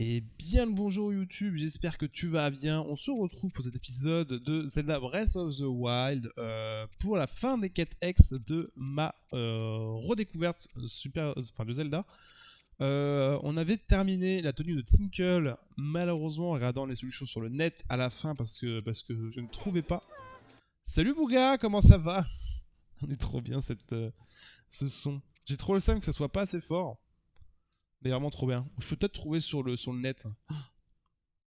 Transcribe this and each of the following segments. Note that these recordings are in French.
Et bien le bonjour YouTube, j'espère que tu vas bien. On se retrouve pour cet épisode de Zelda Breath of the Wild pour la fin des quêtes X de ma redécouverte de Zelda. On avait terminé la tenue de Tinkle, malheureusement en regardant les solutions sur le net à la fin parce que je ne trouvais pas. Salut Bouga, comment ça va? On est trop bien ce son. J'ai trop le seum que ça soit pas assez fort. Mais vraiment trop bien. Je peux peut-être trouver sur le net.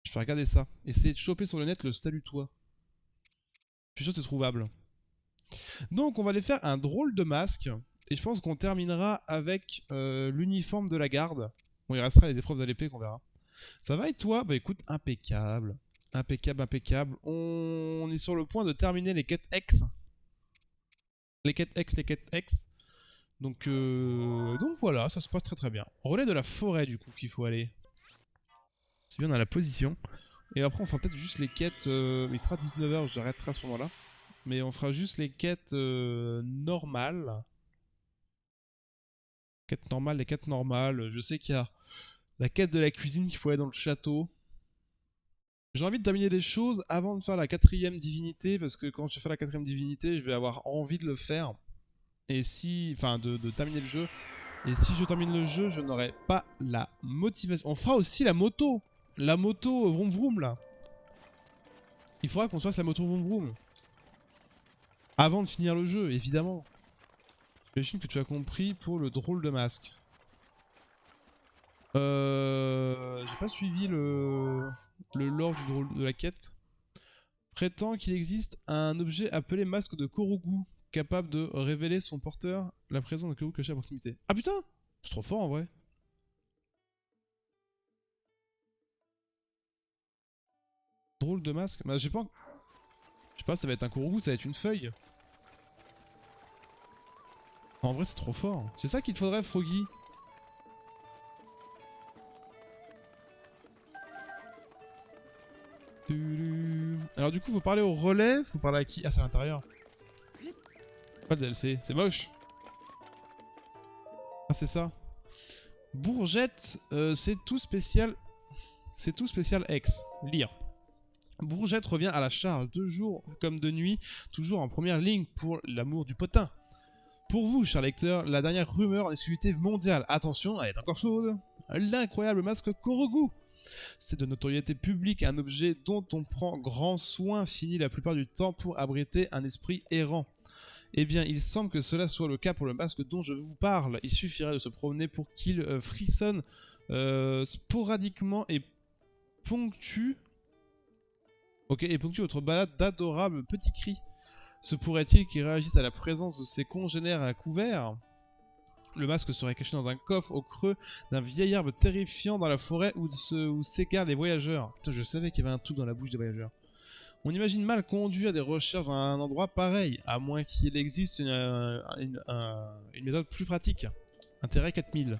Je vais regarder ça. Essayer de choper sur le net le salut toi. Je suis sûr que c'est trouvable. Donc on va aller faire un drôle de masque. Et je pense qu'on terminera avec l'uniforme de la garde. Bon, il restera les épreuves de l'épée qu'on verra. Ça va et toi? Bah écoute, impeccable. Impeccable, impeccable. On est sur le point de terminer les quêtes X. Les quêtes X. Donc voilà, ça se passe très très bien. Relais de la forêt du coup qu'il faut aller. C'est bien dans la position. Et après on fera peut-être juste les quêtes... il sera 19h, j'arrêterai à ce moment-là. Mais on fera juste les quêtes normales. Les quêtes normales. Je sais qu'il y a la quête de la cuisine qu'il faut aller dans le château. J'ai envie de terminer des choses avant de faire la 4ème divinité. Parce que quand je fais la 4ème divinité, je vais avoir envie de le faire. Et si... Enfin, de terminer le jeu. Et si je termine le jeu, je n'aurai pas la motivation. On fera aussi la moto. La moto vroom vroom là. Il faudra qu'on se fasse la moto vroom vroom. Avant de finir le jeu, évidemment. J'imagine que tu as compris pour le drôle de masque. J'ai pas suivi le lore du drôle de la quête. Prétend qu'il existe un objet appelé masque de Korogu, capable de révéler son porteur la présence de Korogu caché à proximité. Ah putain! C'est trop fort en vrai. Drôle de masque. Bah j'ai pas... Je sais pas, ça va être un Korogu, ça va être une feuille. En vrai, c'est trop fort. C'est ça qu'il faudrait, Froggy. Alors du coup, faut parler au relais. Faut parler à qui? Ah, c'est à l'intérieur. Pas de DLC. C'est moche. Ah, c'est ça. Bourgette, c'est tout spécial. C'est tout spécial X. Lire. Bourgette revient à la charge de jour comme de nuit, toujours en première ligne pour l'amour du potin. Pour vous, cher lecteur, la dernière rumeur en exclusivité mondiale, attention, elle est encore chaude, l'incroyable masque Korogu. C'est de notoriété publique un objet dont on prend grand soin, fini la plupart du temps pour abriter un esprit errant. Eh bien, il semble que cela soit le cas pour le masque dont je vous parle. Il suffirait de se promener pour qu'il frissonne sporadiquement et ponctue... Ok, et ponctue votre balade d'adorables petits cris. Se pourrait-il qu'il réagisse à la présence de ses congénères à couvert? Le masque serait caché dans un coffre au creux d'un vieil arbre terrifiant dans la forêt où s'écartent les voyageurs. Putain, je savais qu'il y avait un truc dans la bouche des voyageurs. On imagine mal conduire des recherches dans un endroit pareil, à moins qu'il existe une méthode plus pratique. Intérêt 4000.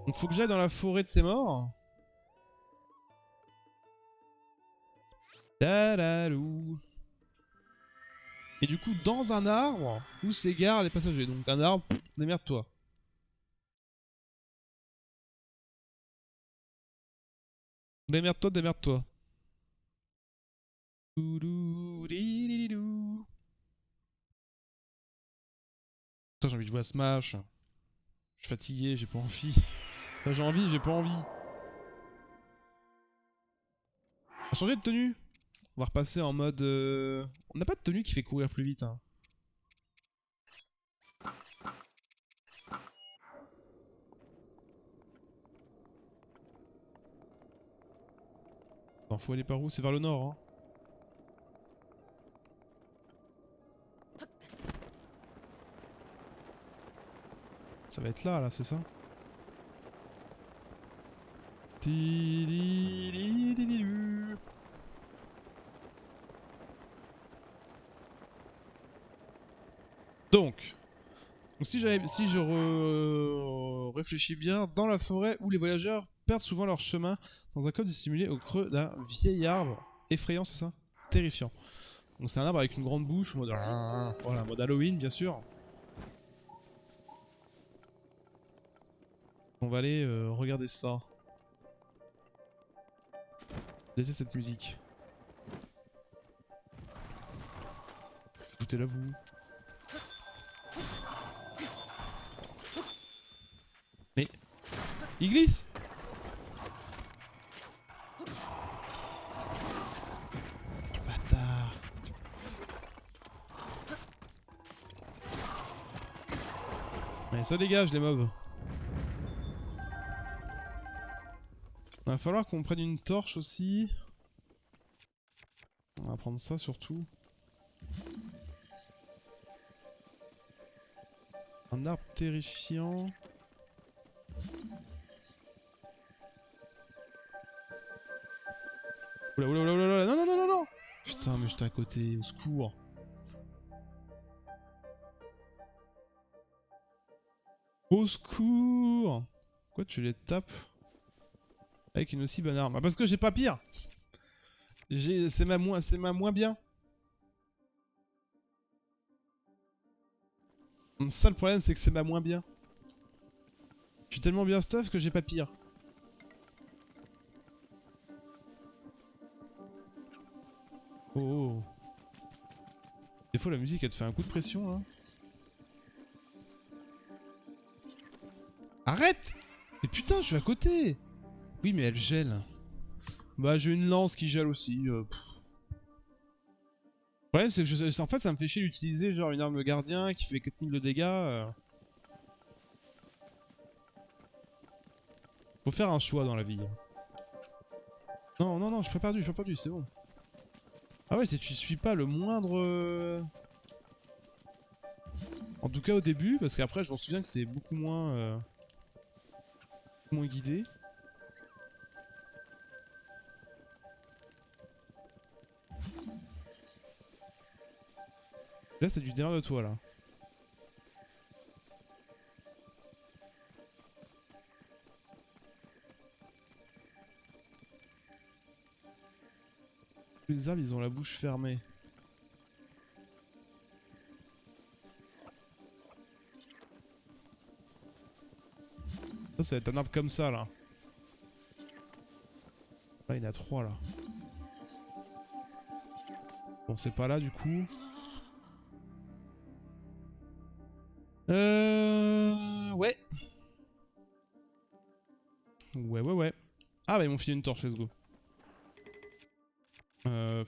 Donc faut que j'aille dans la forêt de ces morts. Tadalou. Et du coup, dans un arbre où s'égarent les passagers. Donc un arbre, démerde-toi. Démerde-toi, démerde-toi. Putain, j'ai envie de jouer à Smash. Je suis fatigué, j'ai pas envie. Enfin, j'ai envie, j'ai pas envie. On va changer de tenue. On va repasser en mode... On n'a pas de tenue qui fait courir plus vite. Hein. Attends, faut aller par où? C'est vers le nord. Hein. Ça va être là, c'est ça? Donc si je réfléchis bien, dans la forêt où les voyageurs perdent souvent leur chemin dans un code dissimulé au creux d'un vieil arbre. Effrayant, c'est ça? Terrifiant. Donc c'est un arbre avec une grande bouche, mode... Voilà, mode Halloween, bien sûr. On va aller regarder ça. Laissez cette musique. Écoutez-la vous. Mais... il glisse! Bâtard! Allez, ça dégage les mobs. Va falloir qu'on prenne une torche aussi. On va prendre ça surtout. Un arbre terrifiant. Oula oula oula oula, non non non non non. Putain mais j'étais à côté, au secours. Au secours. Pourquoi tu les tapes avec une aussi bonne arme? Ah, parce que j'ai pas pire. C'est ma moins bien. Ça le problème c'est que c'est ma moins bien. Je suis tellement bien stuff que j'ai pas pire. Oh, oh. Des fois la musique elle te fait un coup de pression là. Arrête! Mais putain je suis à côté! Oui mais elle gèle. Bah j'ai une lance qui gèle aussi. Le problème c'est que en fait ça me fait chier d'utiliser genre une arme gardien qui fait 4000 de dégâts. Faut faire un choix dans la vie. Non non non je suis pas perdu, c'est bon. Ah ouais, si tu suis pas le moindre... En tout cas au début, parce qu'après je m'en souviens que c'est beaucoup moins guidé. Là c'est du derrière de toi là. Les arbres ils ont la bouche fermée. Ça va être un arbre comme ça là. Là il y en a 3 là. Bon c'est pas là du coup. Ouais. Ouais. Ah bah ils m'ont filé une torche, let's go. De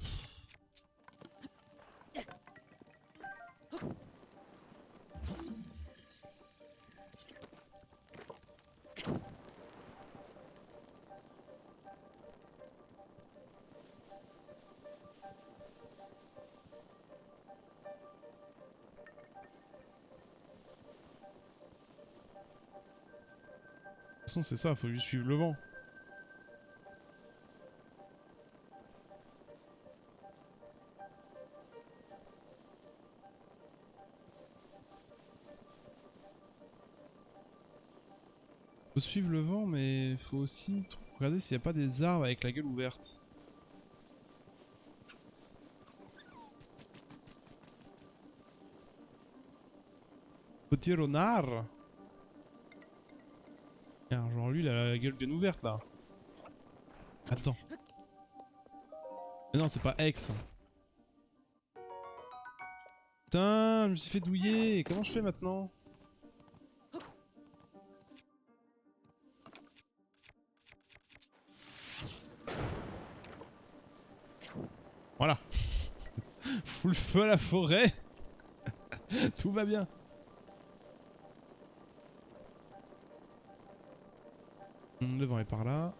toute façon c'est ça, faut juste suivre le vent. Faut suivre le vent mais faut aussi regarder s'il n'y a pas des arbres avec la gueule ouverte. Petit renard. Genre lui il a la gueule bien ouverte là. Attends. Mais non c'est pas X. Putain je me suis fait douiller. Comment je fais maintenant? Voilà. Fous le feu à la forêt. Tout va bien. Le vent est par là.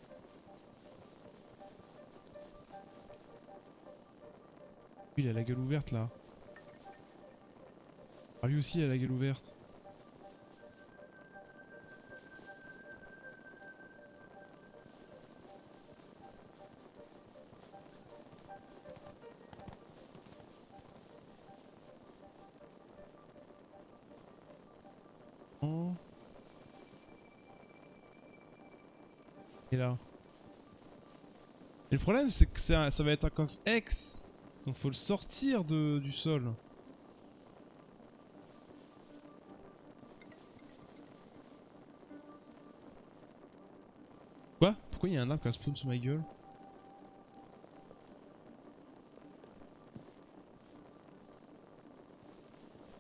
Lui il a la gueule ouverte là. Ah lui aussi il a la gueule ouverte. Oh. Et là. Et le problème c'est que ça va être un coffre X. Donc faut le sortir du sol. Quoi? Pourquoi il y a un arbre qui a spawn sur ma gueule?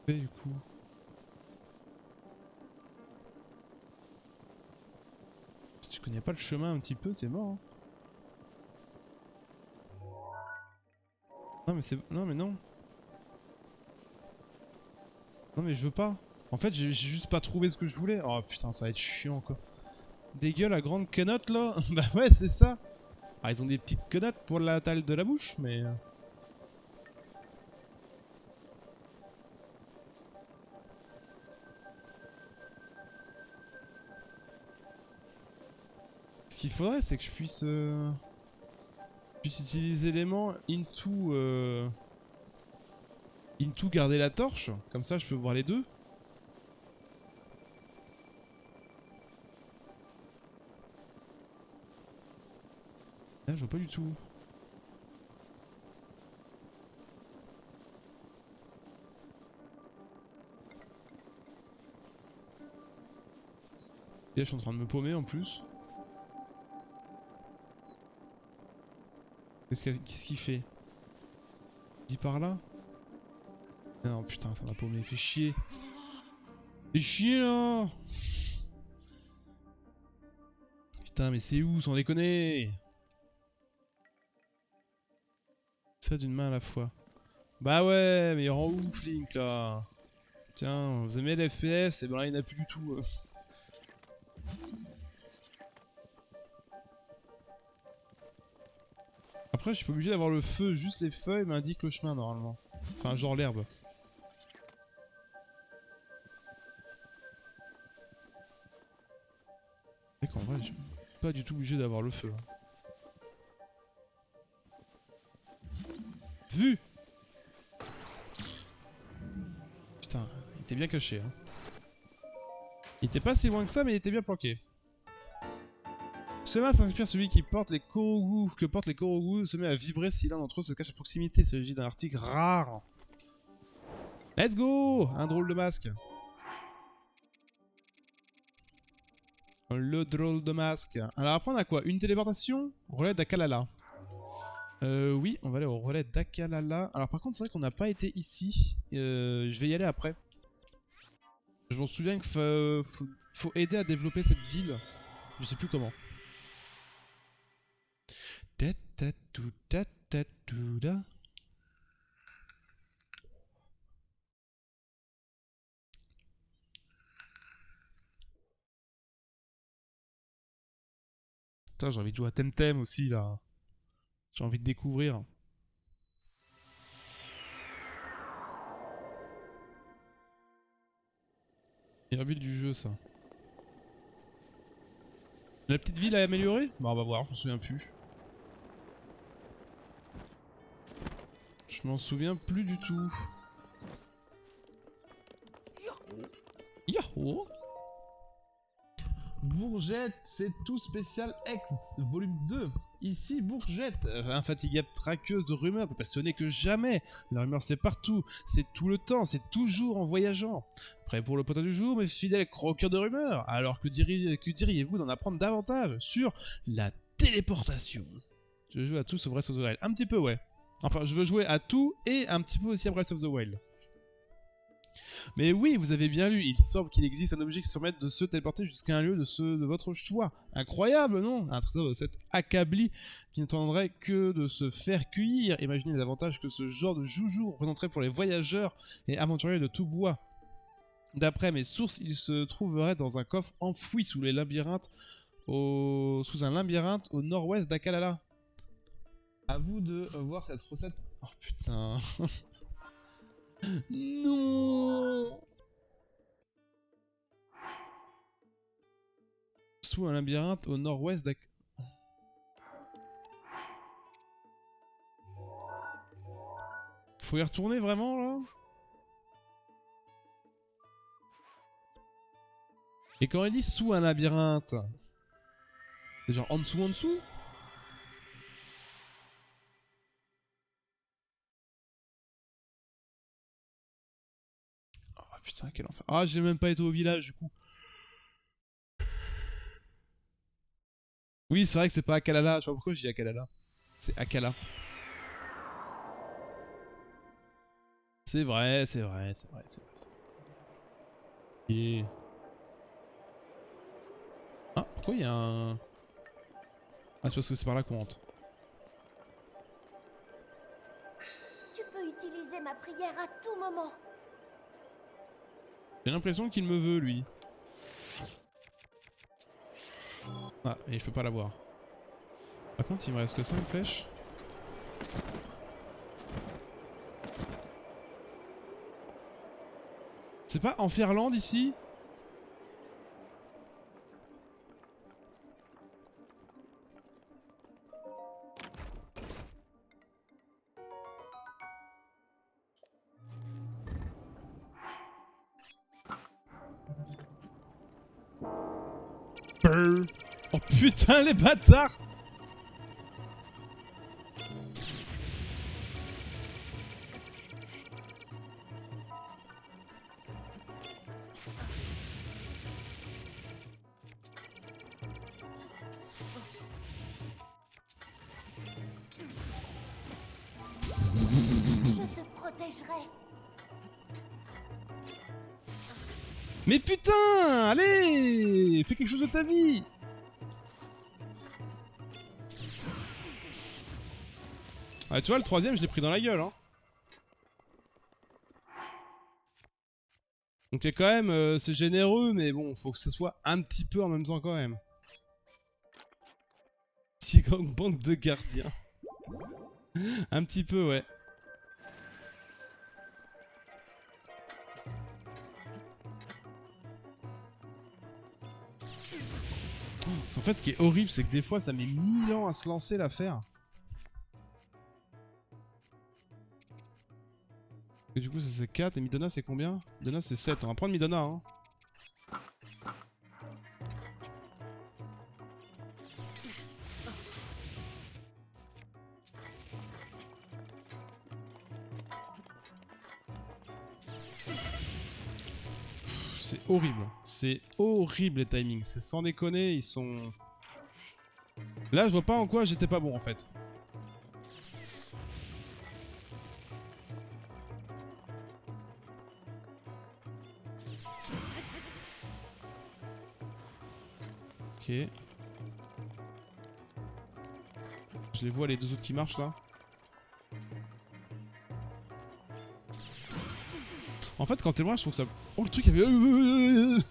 Et du coup. Si tu connais pas le chemin un petit peu, c'est mort. Hein. Non mais c'est... Non mais non. Non mais je veux pas. En fait j'ai juste pas trouvé ce que je voulais. Oh putain ça va être chiant quoi. Des gueules à grande quenotte là. Bah ouais c'est ça. Ah ils ont des petites quenottes pour la taille de la bouche mais... Ce qu'il faudrait c'est que je puisse utiliser l'élément into garder la torche. Comme ça je peux voir les deux. Ah, je vois pas du tout. Et là, je suis en train de me paumer en plus. Qu'est-ce qu'il fait? Dis par là? Non putain ça m'a paumé, fait chier. Fait chier là. Putain mais c'est où sans déconner? Ça d'une main à la fois. Bah ouais mais il rend ouf Link là. Tiens, vous aimez les FPS? Et ben là il n'y en a plus du tout. Après je suis pas obligé d'avoir le feu, juste les feuilles m'indiquent le chemin normalement. Enfin genre l'herbe. C'est qu'en vrai je suis pas du tout obligé d'avoir le feu. Vu! Putain, il était bien caché hein. Il était pas si loin que ça mais il était bien planqué. Ce masque inspire celui qui porte les Korogu, se met à vibrer si l'un d'entre eux se cache à proximité. Il s'agit d'un article rare. Let's go! Un drôle de masque. Le drôle de masque. Alors après on a quoi? Une téléportation? Relais d'Akalala. Oui, on va aller au relais d'Akalala. Alors par contre c'est vrai qu'on n'a pas été ici. Je vais y aller après. Je m'en souviens qu'il faut aider à développer cette ville. Je sais plus comment. Putain, j'ai envie de jouer à Temtem aussi là. J'ai envie de découvrir. Il y a une ville du jeu ça. La petite ville à améliorer? Bah on va voir, je m'en souviens plus. Je m'en souviens plus du tout. Yahoo! Bourgette, c'est tout spécial X, volume 2. Ici, Bourgette, infatigable traqueuse de rumeurs, plus passionnée que jamais. La rumeur, c'est partout, c'est tout le temps, c'est toujours en voyageant. Prêt pour le potin du jour, mes fidèles croqueurs de rumeurs? Alors que diriez-vous d'en apprendre davantage sur la téléportation? Je joue à tout sauf Breath of the Wild. Un petit peu, ouais. Enfin, je veux jouer à tout et un petit peu aussi à Breath of the Wild. Mais oui, vous avez bien lu, il semble qu'il existe un objet qui se permette de se téléporter jusqu'à un lieu de votre choix. Incroyable, non? Un trésor de cet acabli qui n'attendrait que de se faire cueillir. Imaginez les avantages que ce genre de joujou représenterait pour les voyageurs et aventuriers de tout bois. D'après mes sources, il se trouverait dans un coffre enfoui sous un labyrinthe au nord-ouest d'Akalala. À vous de voir cette recette. Oh putain. Non. Sous un labyrinthe au nord-ouest d'Akalala. Faut y retourner vraiment là? Et quand il dit sous un labyrinthe, c'est genre en dessous? Oh putain, quel enfer. Ah, j'ai même pas été au village du coup. Oui, c'est vrai que c'est pas Akalala. Je sais pas pourquoi je dis Akalala. C'est Akala. C'est vrai, c'est vrai, c'est vrai, c'est vrai. Et... Ah, pourquoi il y a un... Ah, c'est parce que c'est par là qu'on rentre. Tu peux utiliser ma prière à tout moment. J'ai l'impression qu'il me veut, lui. Ah, et je peux pas l'avoir. Par contre, il me reste que 5 flèches. C'est pas Enferland ici? Oh putain, les bâtards! Je te protégerai. Mais putain! Allez! Fais quelque chose de ta vie! Ah, tu vois, le troisième, je l'ai pris dans la gueule, hein. Donc, quand même, c'est généreux, mais bon, faut que ce soit un petit peu en même temps quand même. Si grande bande de gardiens. Un petit peu, ouais. En fait, ce qui est horrible, c'est que des fois, ça met 1000 ans à se lancer l'affaire. Et du coup, ça c'est 4. Et Midona, c'est combien? Midona, c'est 7. On va prendre Midona, hein. C'est horrible. C'est horrible les timings. C'est sans déconner, ils sont... Là, je vois pas en quoi j'étais pas bon, en fait. Ok. Je les vois, les deux autres qui marchent, là. En fait, quand t'es loin, je trouve ça... Oh, le truc, il y avait...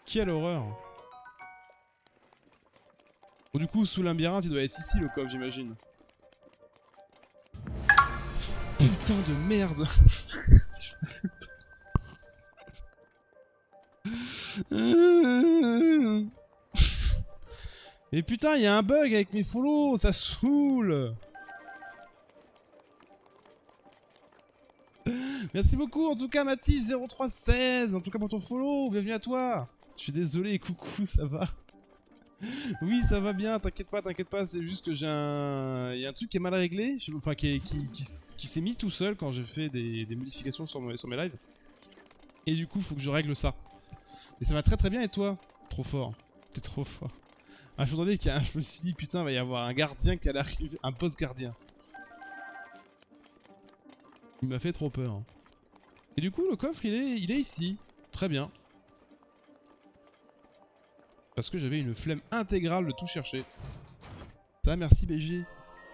Quelle horreur. Bon, du coup, sous labyrinthe, il doit être ici, le coffre, j'imagine. Putain de merde. Mais putain, il y a un bug avec mes follow, ça saoule. Merci beaucoup, en tout cas, Mathis0316, en tout cas pour ton follow, bienvenue à toi. Je suis désolé, coucou, ça va? Oui, ça va bien, t'inquiète pas, c'est juste que j'ai un... Il y a un truc qui est mal réglé, enfin qui s'est mis tout seul quand j'ai fait des modifications sur mes lives. Et du coup, faut que je règle ça. Et ça va très bien, et toi? Trop fort, t'es trop fort. Ah, je me suis dit, putain, il va y avoir un gardien qui allait arriver, un post gardien. Il m'a fait trop peur. Et du coup, le coffre, il est ici. Très bien. Parce que j'avais une flemme intégrale de tout chercher. Ça va, merci BG.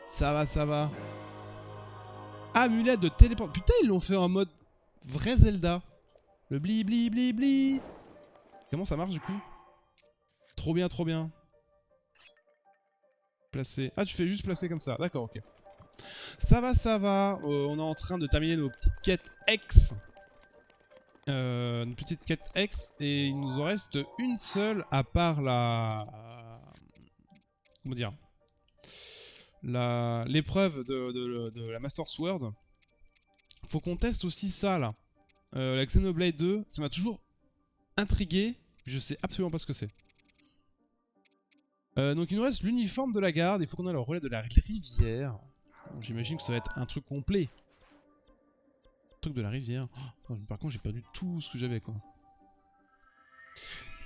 Ça va, ça va. Amulette de téléport. Putain, ils l'ont fait en mode vrai Zelda. Le bli bli bli bli. Comment ça marche du coup? Trop bien, trop bien. Placer. Ah, tu fais juste placer comme ça. D'accord, ok. Ça va, ça va. On est en train de terminer nos petites quêtes X. Une petite quête X. Et il nous en reste une seule à part la... Comment dire? L'épreuve de la Master Sword. Faut qu'on teste aussi ça là. La Xenoblade 2, ça m'a toujours intrigué. Je sais absolument pas ce que c'est. Donc il nous reste l'uniforme de la garde. Il faut qu'on ait le relais de la rivière. Bon, j'imagine que ça va être un truc complet. Truc de la rivière. Oh, par contre, j'ai perdu tout ce que j'avais quoi.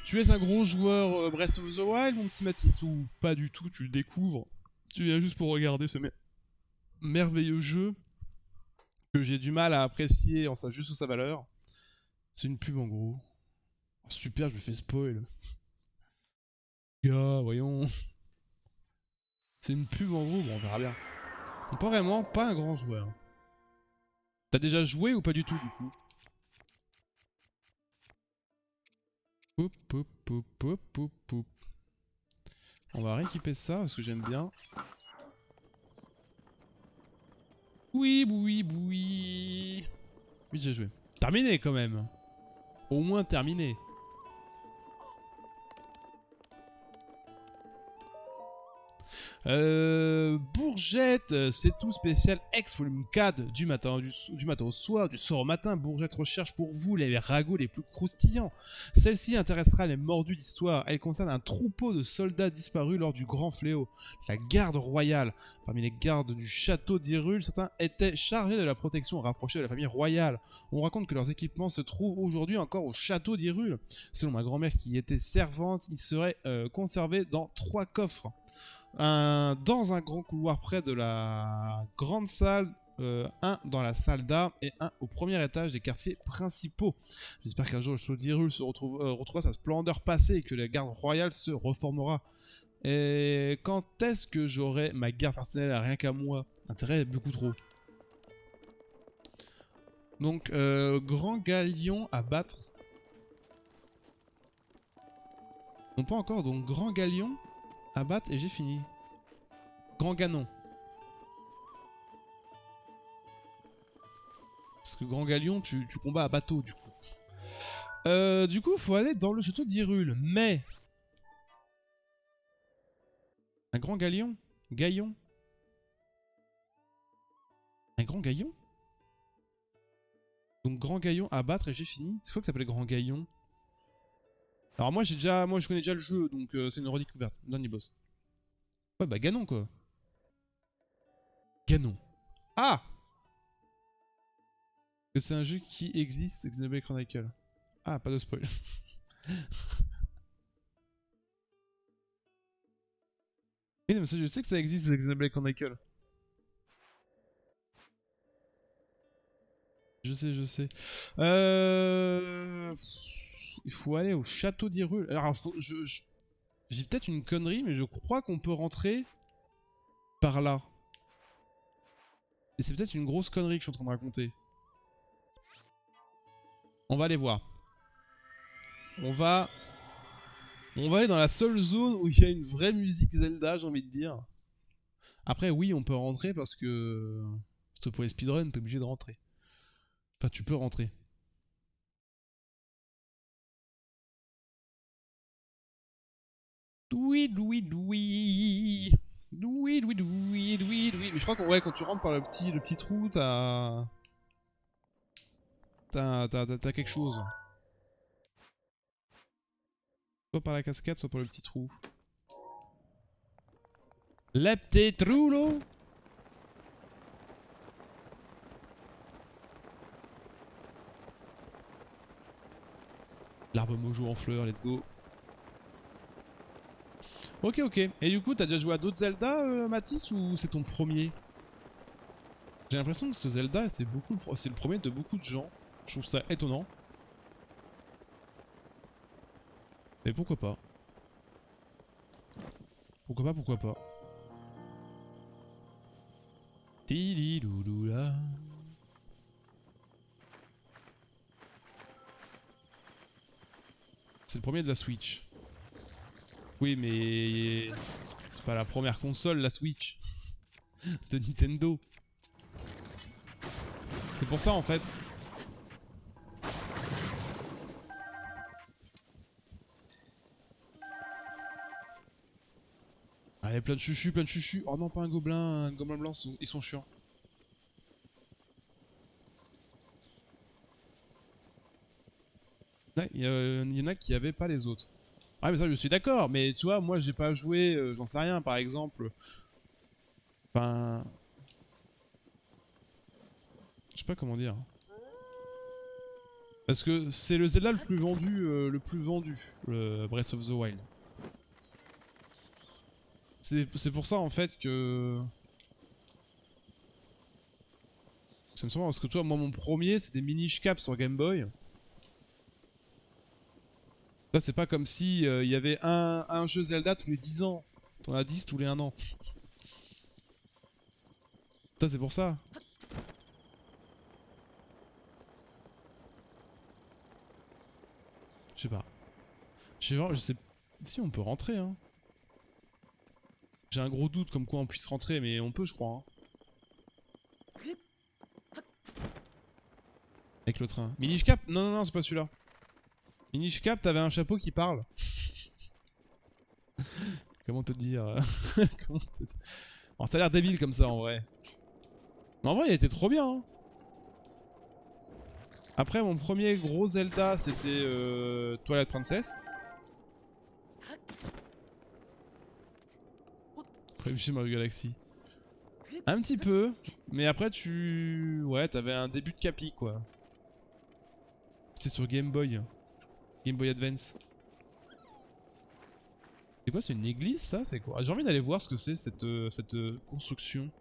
Tu es un gros joueur Breath of the Wild, mon petit Mathis, ou pas du tout, tu le découvres. Tu viens juste pour regarder ce merveilleux jeu que j'ai du mal à apprécier en juste sa valeur. C'est une pub en gros. Oh, super, je me fais spoil. Gars, voyons. C'est une pub en gros, bon on verra bien. Donc pas vraiment, pas un grand joueur. T'as déjà joué ou pas du tout du coup? Poup, poup, poup, poup, poup, poup. On va rééquiper ça parce que j'aime bien. Oui, oui, oui. Oui, j'ai joué. Terminé quand même. Au moins terminé. Bourgette, c'est tout spécial ex volume 4 du matin au soir, du soir au matin. Bourgette recherche pour vous les ragots les plus croustillants. Celle-ci intéressera les mordus d'histoire. Elle concerne un troupeau de soldats disparus lors du Grand Fléau, la garde royale. Parmi les gardes du château d'Hyrule, certains étaient chargés de la protection rapprochée de la famille royale. On raconte que leurs équipements se trouvent aujourd'hui encore au château d'Hyrule. Selon ma grand-mère qui était servante, ils seraient conservés dans 3 coffres. Dans un grand couloir près de la grande salle, un dans la salle d'armes et un au premier étage des quartiers principaux. J'espère qu'un jour le château d'Hyrule se retrouvera sa splendeur passée et que la garde royale se reformera. Et quand est-ce que j'aurai ma garde personnelle à rien qu'à moi? Intérêt beaucoup trop. Donc, grand galion à battre. Non, pas encore, donc grand galion à battre et j'ai fini. Grand Ganon. Parce que Grand Galion, tu combats à bateau du coup. Du coup, faut aller dans le château d'Hyrule. Mais... Un grand galion? Gaillon? Un grand gaillon? Donc grand gaillon à battre et j'ai fini. C'est quoi que t'appelles grand gaillon? Alors moi je connais déjà le jeu, donc c'est une redécouverte. Dernier boss. Ouais bah Ganon quoi. Ganon. Ah! Que c'est un jeu qui existe, Xenoblade Chronicle. Ah, pas de spoil. Oui, non, mais ça, je sais que ça existe, Xenoblade Chronicle. Je sais, je sais. Il faut aller au château d'Hyrule. Alors, j'ai peut-être une connerie, mais je crois qu'on peut rentrer par là. Et c'est peut-être une grosse connerie que je suis en train de raconter. On va aller voir. On va aller dans la seule zone où il y a une vraie musique Zelda, j'ai envie de dire. Après, oui, on peut rentrer parce que pour les speedruns, t'es obligé de rentrer. Enfin, tu peux rentrer. Doui, doui, doui. Doui, doui, doui, doui, doui. Mais je crois que ouais, quand tu rentres par le petit trou, t'as quelque chose. Soit par la cascade, soit par le petit trou. Le petit trou, là. L'arbre mojo en fleurs, let's go. Ok, ok. Et du coup, t'as déjà joué à d'autres Zelda, Mathis, ou c'est ton premier? J'ai l'impression que ce Zelda, c'est le premier de beaucoup de gens. Je trouve ça étonnant. Mais pourquoi pas? Pourquoi pas, pourquoi pas? Tididoudoula. C'est le premier de la Switch. Oui, mais... c'est pas la première console, la Switch. De Nintendo. C'est pour ça, en fait. Allez, plein de chuchus, plein de chuchus. Oh non, pas un gobelin blanc, ils sont chiants. Il y en a qui avaient pas les autres. Ah mais ça je suis d'accord, mais tu vois, moi j'ai pas joué, j'en sais rien par exemple. Enfin... je sais pas comment dire. Parce que c'est le Zelda le plus vendu, le Breath of the Wild. C'est pour ça en fait que... Ça me semble parce que toi, moi mon premier c'était Minish Cap sur Game Boy. Ça c'est pas comme si il y avait un jeu Zelda tous les 10 ans. T'en as 10 tous les 1 an. Ça c'est pour ça. Je sais pas. Je sais... Si on peut rentrer hein. J'ai un gros doute comme quoi on puisse rentrer mais on peut je crois hein. Avec le train. Minish Cap? Non, non, non, c'est pas celui-là. Minish Cap, t'avais un chapeau qui parle. Comment te dire Comment te dire bon, ça a l'air débile comme ça en vrai. Mais en vrai, il était trop bien. Hein. Après, mon premier gros Zelda, c'était Twilight Princess. Après, chez Mario Galaxy. Un petit peu, mais après, ouais, t'avais un début de Capi quoi. C'était sur Game Boy. Game Boy Advance. C'est quoi, c'est une église ça? C'est quoi? J'ai envie d'aller voir ce que c'est cette construction.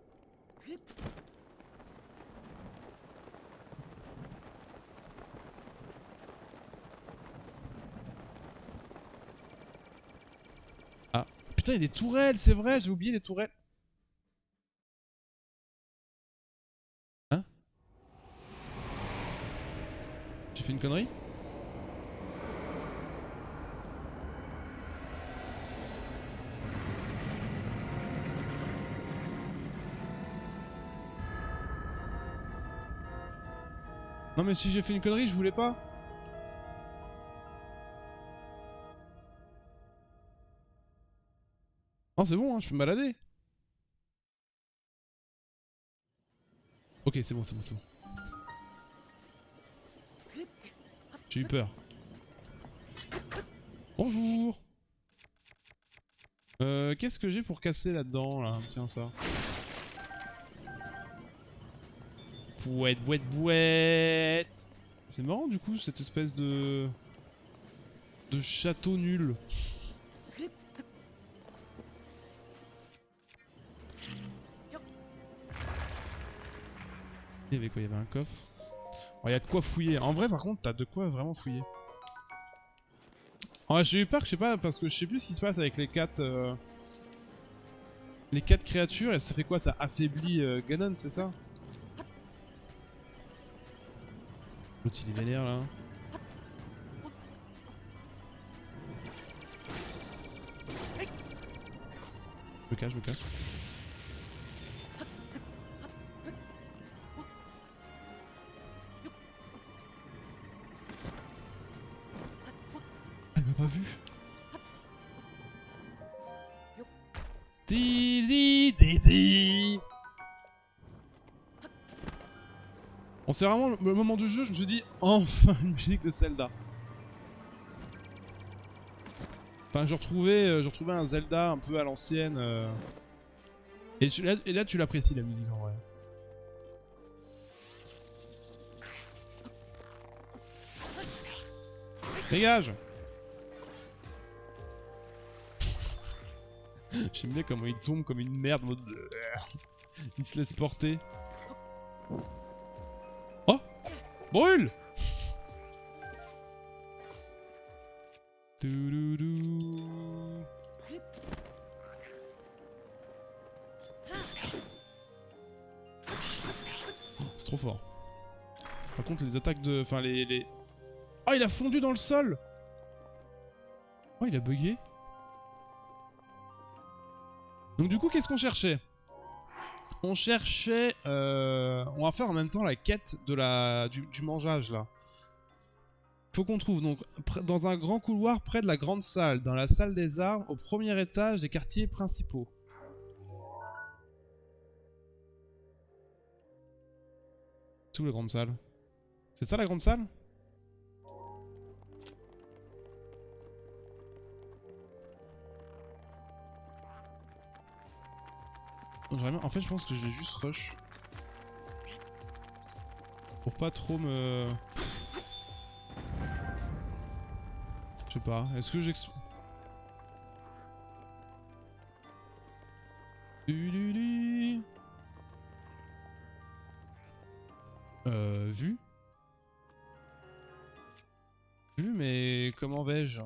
Ah, putain, il y a des tourelles, c'est vrai, j'ai oublié les tourelles. Hein? J'ai fait une connerie? Non mais si j'ai fait une connerie, je voulais pas. Non c'est bon, hein, je peux me balader. Ok, c'est bon, c'est bon, c'est bon. J'ai eu peur. Bonjour. Qu'est-ce que j'ai pour casser là-dedans, là? Tiens, ça. Bouette, bouette, bouette. C'est marrant, du coup, cette espèce de château nul. Il y avait quoi? Il y avait un coffre. Oh, il y a de quoi fouiller. En vrai, par contre, t'as de quoi vraiment fouiller. En vrai, j'ai eu peur, je sais pas, parce que je sais plus ce qui se passe avec les 4... Les 4 créatures, et ça fait quoi? Ça affaiblit Ganon, c'est ça? L'autre il est vénère là. Je me casse. Elle m'a pas vu. Tizi, tizi. Bon, c'est vraiment le moment du jeu, je me suis dit, enfin une musique de Zelda. Enfin, je retrouvais un Zelda un peu à l'ancienne. Et là, tu l'apprécies la musique en vrai. Dégage. J'aime bien comment il tombe comme une merde. Mode... Il se laisse porter. Oh! Brûle! C'est trop fort. Par contre, les attaques de... Enfin, les... Oh, il a fondu dans le sol! Oh, il a bugué. Donc du coup, qu'est-ce qu'on cherchait? On cherchait... On va faire en même temps la quête de du mangeage, là. Faut qu'on trouve donc dans un grand couloir près de la grande salle, dans la salle des armes, au premier étage des quartiers principaux. C'est où la grande salle? C'est ça la grande salle? En fait, je pense que je vais juste rush. Pour pas trop me... Je sais pas, est-ce que vu? Vu, mais comment vais-je?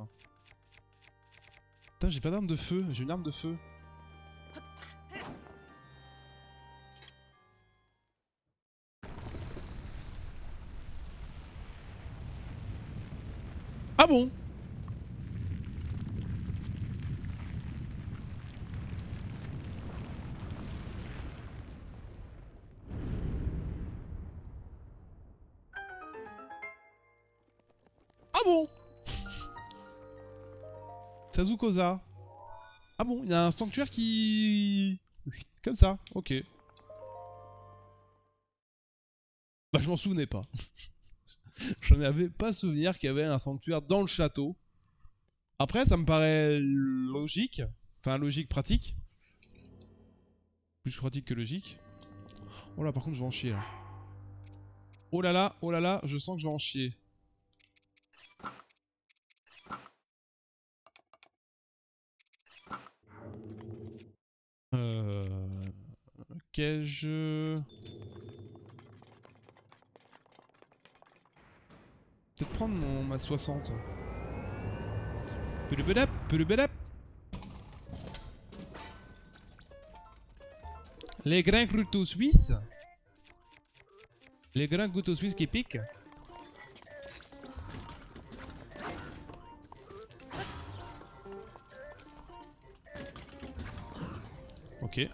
Putain, j'ai pas d'arme de feu, j'ai une arme de feu. Ah bon? Ah bon? Sazukoza. Ah bon, il y a un sanctuaire qui... Comme ça, ok. Bah je m'en souvenais pas. J'en avais pas souvenir qu'il y avait un sanctuaire dans le château. Après, ça me paraît logique. Enfin, logique, pratique. Plus pratique que logique. Oh là, par contre, je vais en chier là. Oh là là, je sens que je vais en chier. Qu'ai-je... Peut-être prendre ma 60. Pelubelap, pelubelap. Les grains couteaux suisses. Les grains couteaux suisses qui piquent. Ok.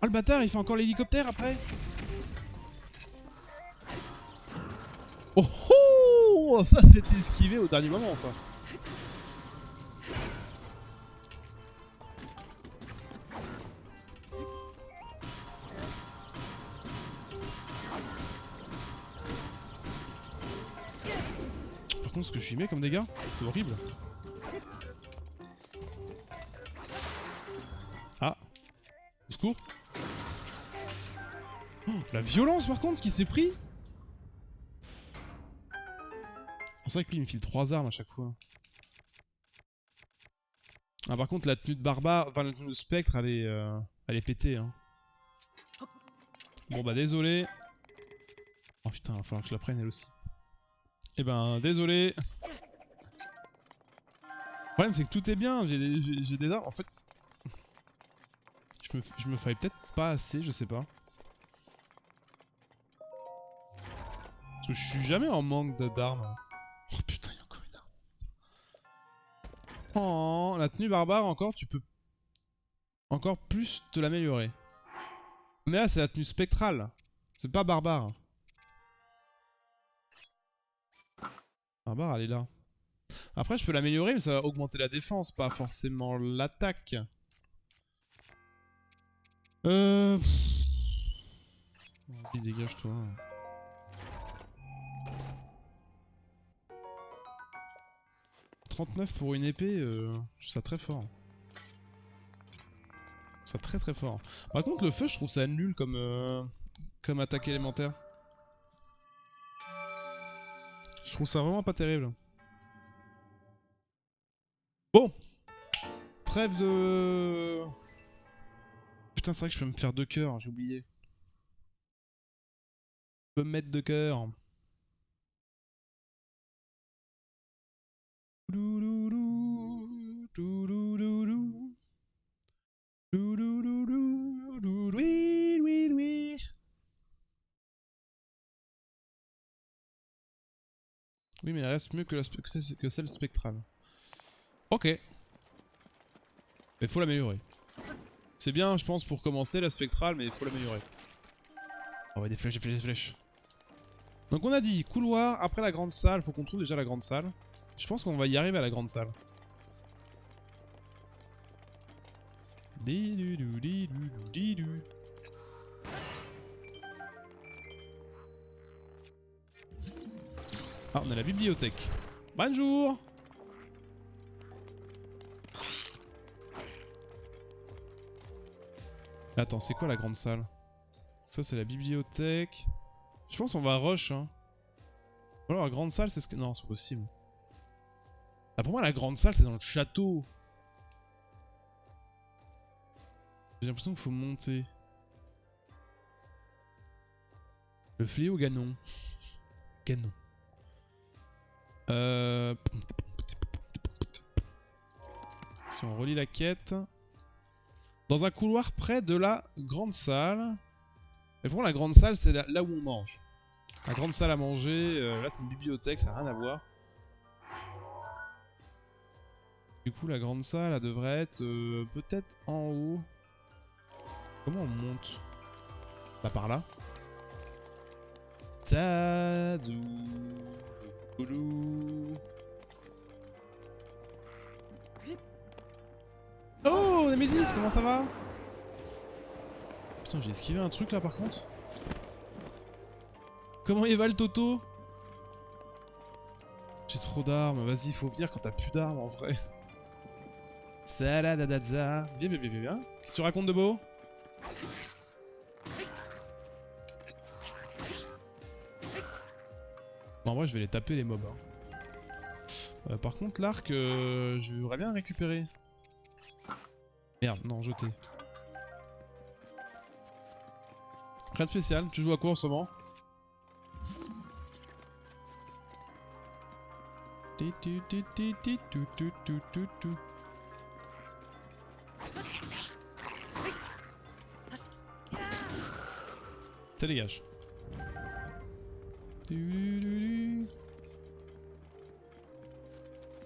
Oh le bâtard, il fait encore l'hélicoptère après. Oh oh, ça c'était esquivé au dernier moment ça. Par contre ce que je lui mets comme dégâts, c'est horrible. Ah. Au secours. Oh, la violence par contre qui s'est pris. C'est vrai que lui il me file 3 armes à chaque fois. Ah par contre la tenue de barbare, enfin la tenue de spectre elle est pétée hein. Bon bah désolé. Oh putain, il va falloir que je la prenne elle aussi. Eh ben désolé. Le problème c'est que tout est bien, j'ai des armes. En fait, je me faille peut-être pas assez, je sais pas. Parce que je suis jamais en manque d'armes. Oh putain, il y a encore une arme. Oh, la tenue barbare encore, tu peux encore plus te l'améliorer. Mais là c'est la tenue spectrale, c'est pas barbare. Barbare elle est là. Après je peux l'améliorer mais ça va augmenter la défense, pas forcément l'attaque. Vas-y, dégage-toi. 39 pour une épée, je trouve ça très fort. Je trouve ça très très fort. Par contre, le feu, je trouve ça nul comme attaque élémentaire. Je trouve ça vraiment pas terrible. Bon. Trêve de... Putain, c'est vrai que je peux me faire 2 cœurs, j'ai oublié. Je peux me mettre 2 cœurs. Oui, mais elle reste mieux que celle spectrale. Ok. Mais faut l'améliorer. C'est bien, je pense, pour commencer la spectrale, mais il faut l'améliorer. Oh ouais, des flèches, des flèches, des flèches. Donc on a dit couloir, après la grande salle, faut qu'on trouve déjà la grande salle. Je pense qu'on va y arriver à la grande salle. Ah, on a la bibliothèque. Bonjour. Attends, c'est quoi la grande salle? Ça, c'est la bibliothèque. Je pense qu'on va à rush, hein. Ou alors la grande salle, c'est ce que... Non, c'est pas possible. Ah, pour moi, la grande salle, c'est dans le château. J'ai l'impression qu'il faut monter. Le fléau Ganon. Ganon. Si on relit la quête... Dans un couloir près de la grande salle. Mais pour moi, la grande salle, c'est là où on mange. La grande salle à manger, là c'est une bibliothèque, ça n'a rien à voir. Du coup, la grande salle, elle devrait être peut-être en haut. Comment on monte? Bah par là. Tadou. Oh, Nemesis, comment ça va? Putain, j'ai esquivé un truc là par contre. Comment il va le Toto? J'ai trop d'armes, vas-y, faut venir quand t'as plus d'armes en vrai. Saladadadza. Viens, viens, viens, viens. Qu'est-ce que tu racontes de beau? Bon, en vrai, je vais les taper les mobs. Hein. Par contre, l'arc, je voudrais bien récupérer. Merde, non, jeter. Rien de spécial, tu joues à quoi en ce moment? Ça dégage.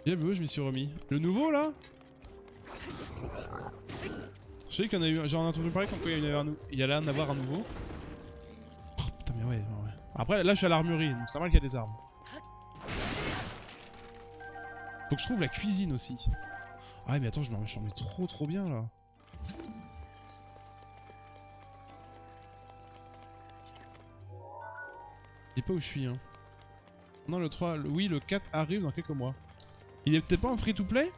Bien beau, je m'y suis remis. Le nouveau là? Je sais qu'il y en a eu, j'en ai entendu parler comme quoi il y allait en avoir un nouveau. Oh, putain mais ouais. Après là je suis à l'armurerie, donc c'est normal qu'il y a des armes. Faut que je trouve la cuisine aussi. Ah ouais mais attends, j'en mets trop bien là. Je dis pas où je suis hein. Non le 3, oui le 4 arrive dans quelques mois. Il est peut-être pas en free to play?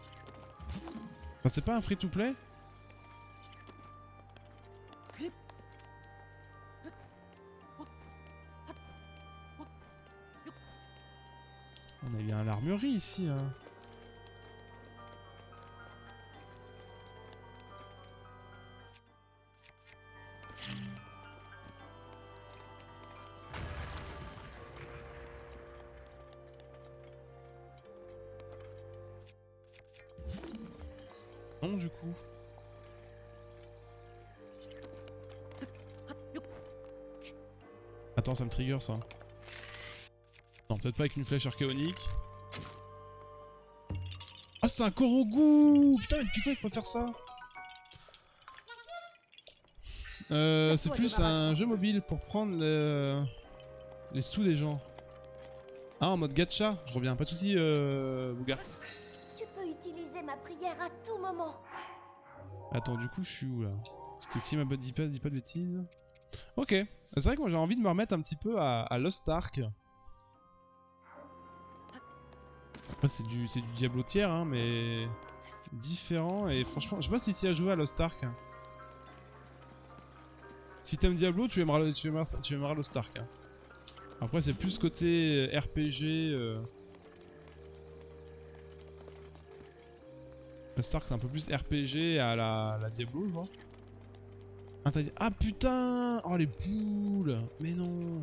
Enfin c'est pas un free to play? On a bien l'armurerie ici hein. Non du coup. Attends ça me trigger ça. Non peut-être pas avec une flèche archéonique. Ah c'est un Korogu. Putain mais depuis quand il peut faire ça? C'est plus un jeu mobile pour prendre les sous des gens. Ah en mode gacha, je reviens, pas de soucis Bouga. Tu peux utiliser ma prière à tout moment. Attends du coup je suis où là? Parce que si ma botte dit pas de bêtises. Ok, c'est vrai que moi j'ai envie de me remettre un petit peu à Lost Ark. Après c'est du Diablo tiers hein mais différent et franchement je sais pas si tu as joué à Lost Ark. Si t'aimes Diablo tu aimeras Lost Ark. Hein. Après c'est plus côté RPG. Lost Ark c'est un peu plus RPG à la Diablo je vois. Ah putain! Oh les poules! Mais non!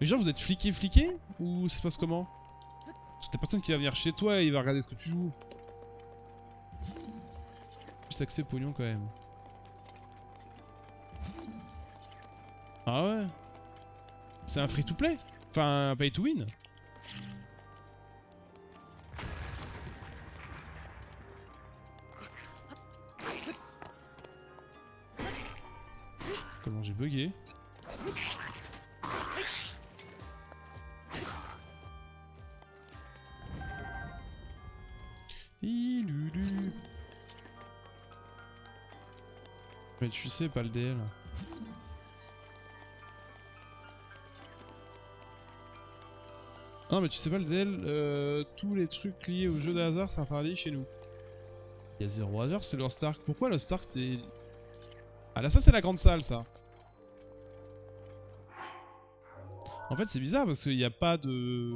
Mais genre vous êtes fliqué ou ça se passe comment? Parce que t'as personne qui va venir chez toi et il va regarder ce que tu joues. Plus accès pognon quand même. Ah ouais? C'est un free to play? Enfin un pay to win? Comment j'ai bugué? Mais tu sais pas le DL. Non mais tu sais pas le DL, tous les trucs liés au jeu de hasard c'est interdit chez nous. Il y a 0 hasard, c'est Lost Ark. Pourquoi Lost Ark c'est... Ah là ça c'est la grande salle ça. En fait c'est bizarre parce qu'il n'y a pas de...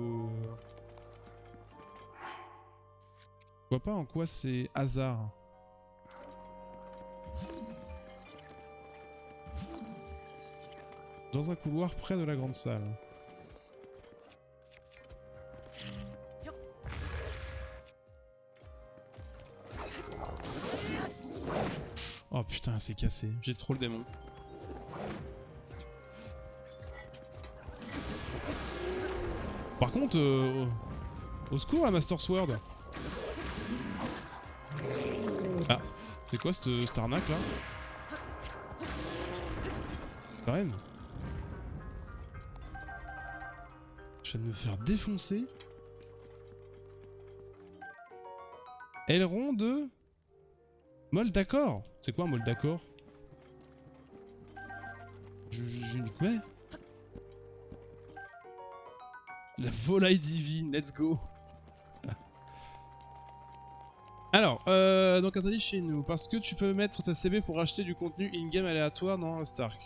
Je vois pas en quoi c'est hasard. Dans un couloir près de la grande salle. Oh putain, c'est cassé. J'ai trop le démon. Par contre, au secours la Master Sword. Ah, c'est quoi cette arnaque là? Reine. Je viens de me faire défoncer. Aileron de... Molle d'accord. C'est quoi un molle d'accord? Je n'y connais. La volaille divine, let's go. Alors, donc interdit chez nous, parce que tu peux mettre ta CB pour acheter du contenu in-game aléatoire dans Lost Ark.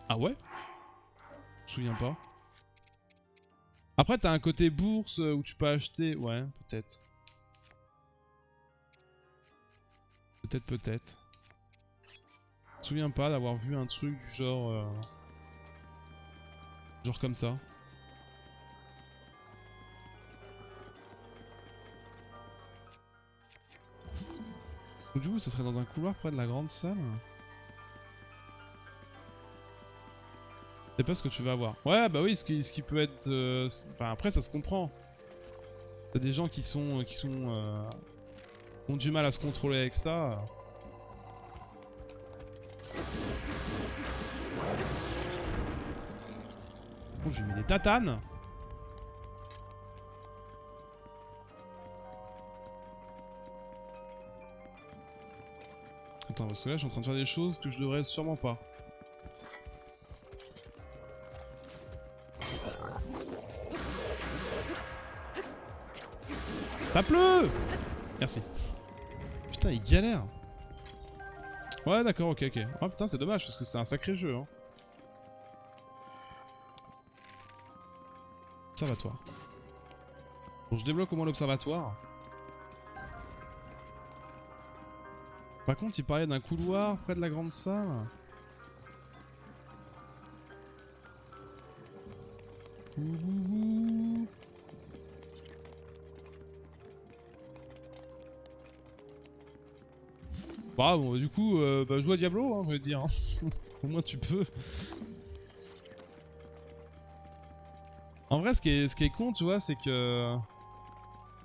Ah ouais? Je me souviens pas. Après t'as un côté bourse où tu peux acheter... Ouais, peut-être. Peut-être. Je me souviens pas d'avoir vu un truc du genre... Genre comme ça. Donc, du coup, ça serait dans un couloir près de la grande salle. C'est pas ce que tu vas avoir. Ouais, bah oui, ce qui peut être... Enfin, après, ça se comprend. T'as des gens qui ont du mal à se contrôler avec ça. Oh, j'ai mis des tatanes. Attends, parce que là, je suis en train de faire des choses que je devrais sûrement pas. Tape-le! Merci. Putain, il galère. Ouais, d'accord, ok. Oh putain, c'est dommage, parce que c'est un sacré jeu, hein. Observatoire. Bon, je débloque au moins l'observatoire. Par contre, il parlait d'un couloir près de la grande salle. Ouh. Bah bon, du coup, bah, joue à Diablo, hein, je veux dire. Hein. Au moins tu peux. En vrai, ce qui est con, tu vois, c'est que...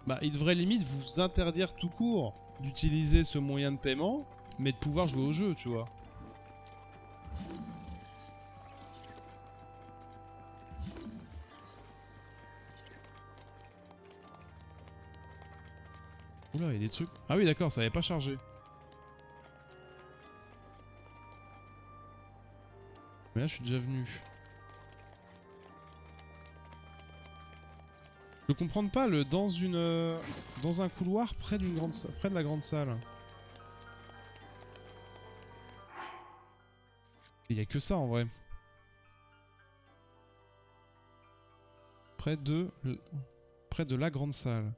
Bah, il devrait limite vous interdire tout court d'utiliser ce moyen de paiement, mais de pouvoir jouer au jeu, tu vois. Oula, il y a des trucs... Ah oui, d'accord, ça avait pas chargé. Mais là, je suis déjà venu. Je peux comprendre pas le dans un couloir près d'une près de la grande salle. Il y a que ça en vrai. Près de la grande salle.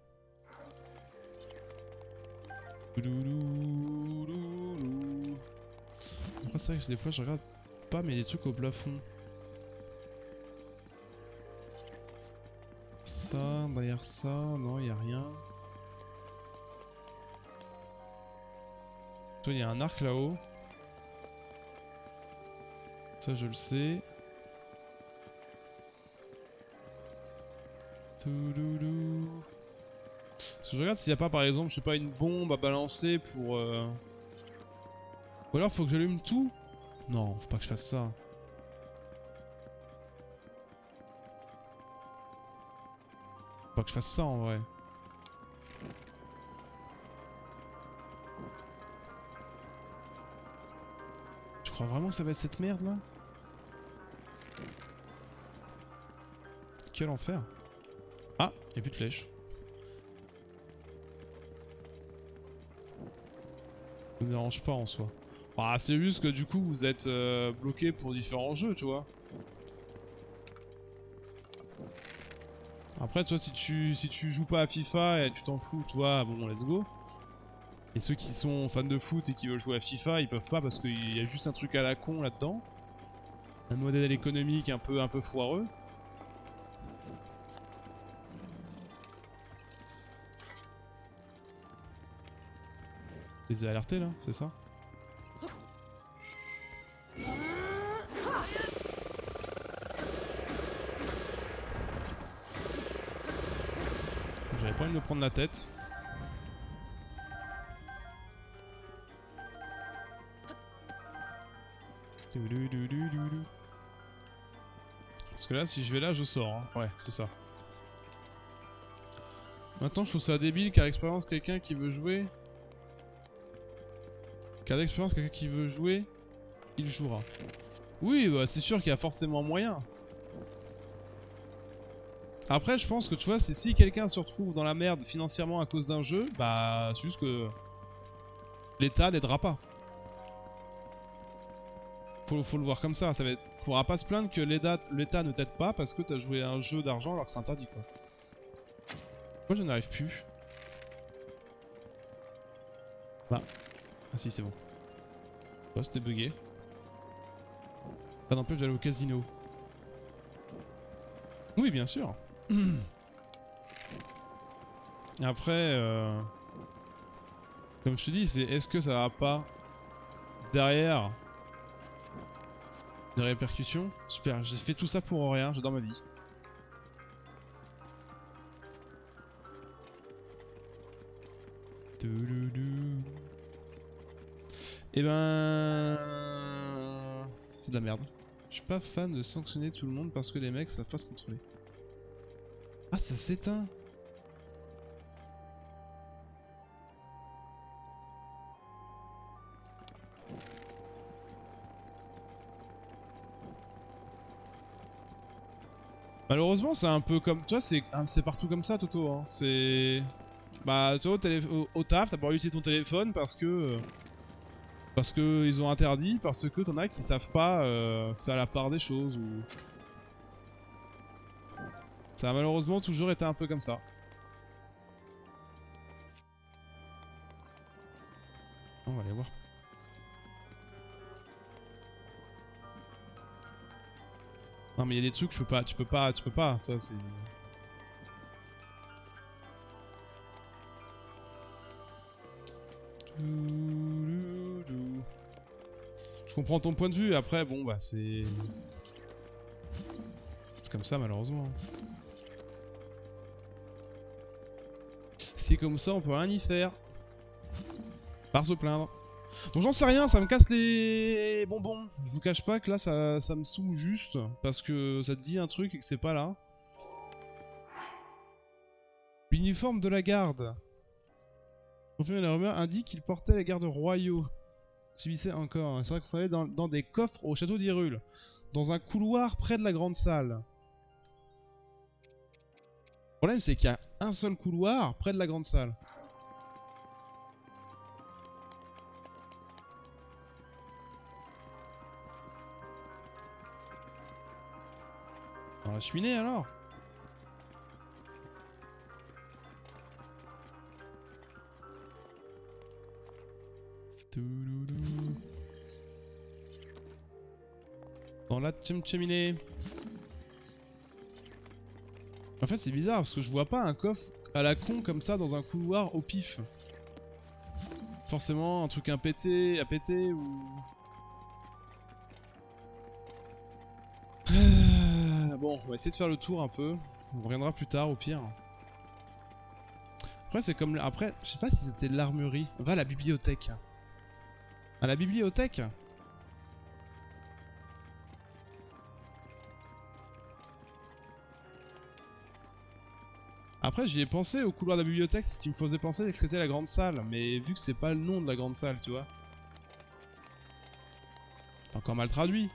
Après c'est vrai que des fois je regarde pas mais des trucs au plafond. Ça, derrière ça, non y a rien. Toi il y a un arc là-haut. Ça je le sais. Parce que je regarde s'il n'y a pas par exemple, je sais pas, une bombe à balancer pour... Ou alors faut que j'allume tout? Non, faut pas que je fasse ça. Faut pas que je fasse ça en vrai. Tu crois vraiment que ça va être cette merde là? quel enfer. Ah, il n'y a plus de flèches. Ça me dérange pas en soi. Bah, c'est juste que du coup vous êtes bloqué pour différents jeux, tu vois. Après, tu vois, si tu joues pas à FIFA et tu t'en fous, tu vois, bon, let's go. Et ceux qui sont fans de foot et qui veulent jouer à FIFA, ils peuvent pas parce qu'il y a juste un truc à la con là-dedans. Un modèle économique un peu foireux. Je les ai alertés là, c'est ça? J'avais pas envie de me prendre la tête. Parce que là, si je vais là, je sors. Hein. Ouais, c'est ça. Maintenant, je trouve ça débile car expérience quelqu'un qui veut jouer. Car d'expérience, quelqu'un qui veut jouer, il jouera. Oui, bah, c'est sûr qu'il y a forcément moyen. Après, je pense que tu vois, c'est si quelqu'un se retrouve dans la merde financièrement à cause d'un jeu, bah, c'est juste que l'État n'aidera pas. Faut le voir comme ça. Faudra pas se plaindre que l'État ne t'aide pas parce que t'as joué à un jeu d'argent alors que c'est interdit, quoi. Pourquoi je n'arrive plus? Bah. Ah si, c'est bon. Oh, c'était bugué. Ah non, plus j'allais au casino. Oui, bien sûr. Après, comme je te dis, c'est est-ce que ça va pas derrière des répercussions? Super, j'ai fait tout ça pour rien, j'adore ma vie. Et ben... c'est de la merde. Je suis pas fan de sanctionner tout le monde parce que les mecs savent pas se contrôler. Ah, ça s'éteint. Malheureusement, c'est un peu comme... Tu vois, c'est partout comme ça, Toto. Hein. C'est... Bah, tu vois, au taf, t'as pas utiliser ton téléphone parce que ils ont interdit, parce que t'en as qui savent pas faire la part des choses ou... Ça a malheureusement toujours été un peu comme ça. On va aller voir. Non mais il y a des trucs que tu peux pas, ça c'est... Je comprends ton point de vue, après bon bah c'est... C'est comme ça malheureusement. C'est comme ça, on peut rien y faire. Par se plaindre. Donc j'en sais rien, ça me casse les bonbons. Je vous cache pas que là ça me saoule juste parce que ça te dit un truc et que c'est pas là. L'uniforme de la garde. Confirmé, la rumeur indique qu'il portait les gardes royaux. Subissait encore. C'est vrai qu'on s'en allait dans des coffres au château d'Hyrule. Dans un couloir près de la grande salle. Le problème c'est qu'il y a un seul couloir près de la grande salle. Dans la cheminée alors? Dans la cheminée. En fait c'est bizarre parce que je vois pas un coffre à la con comme ça dans un couloir au pif. Forcément un truc à péter ou... Bon, on va essayer de faire le tour un peu. On reviendra plus tard au pire. Après c'est comme... Après, je sais pas si c'était l'armurerie. Va à la bibliothèque. À la bibliothèque? Après j'y ai pensé au couloir de la bibliothèque, c'est ce qui me faisait penser que c'était la grande salle. Mais vu que c'est pas le nom de la grande salle, tu vois. C'est encore mal traduit.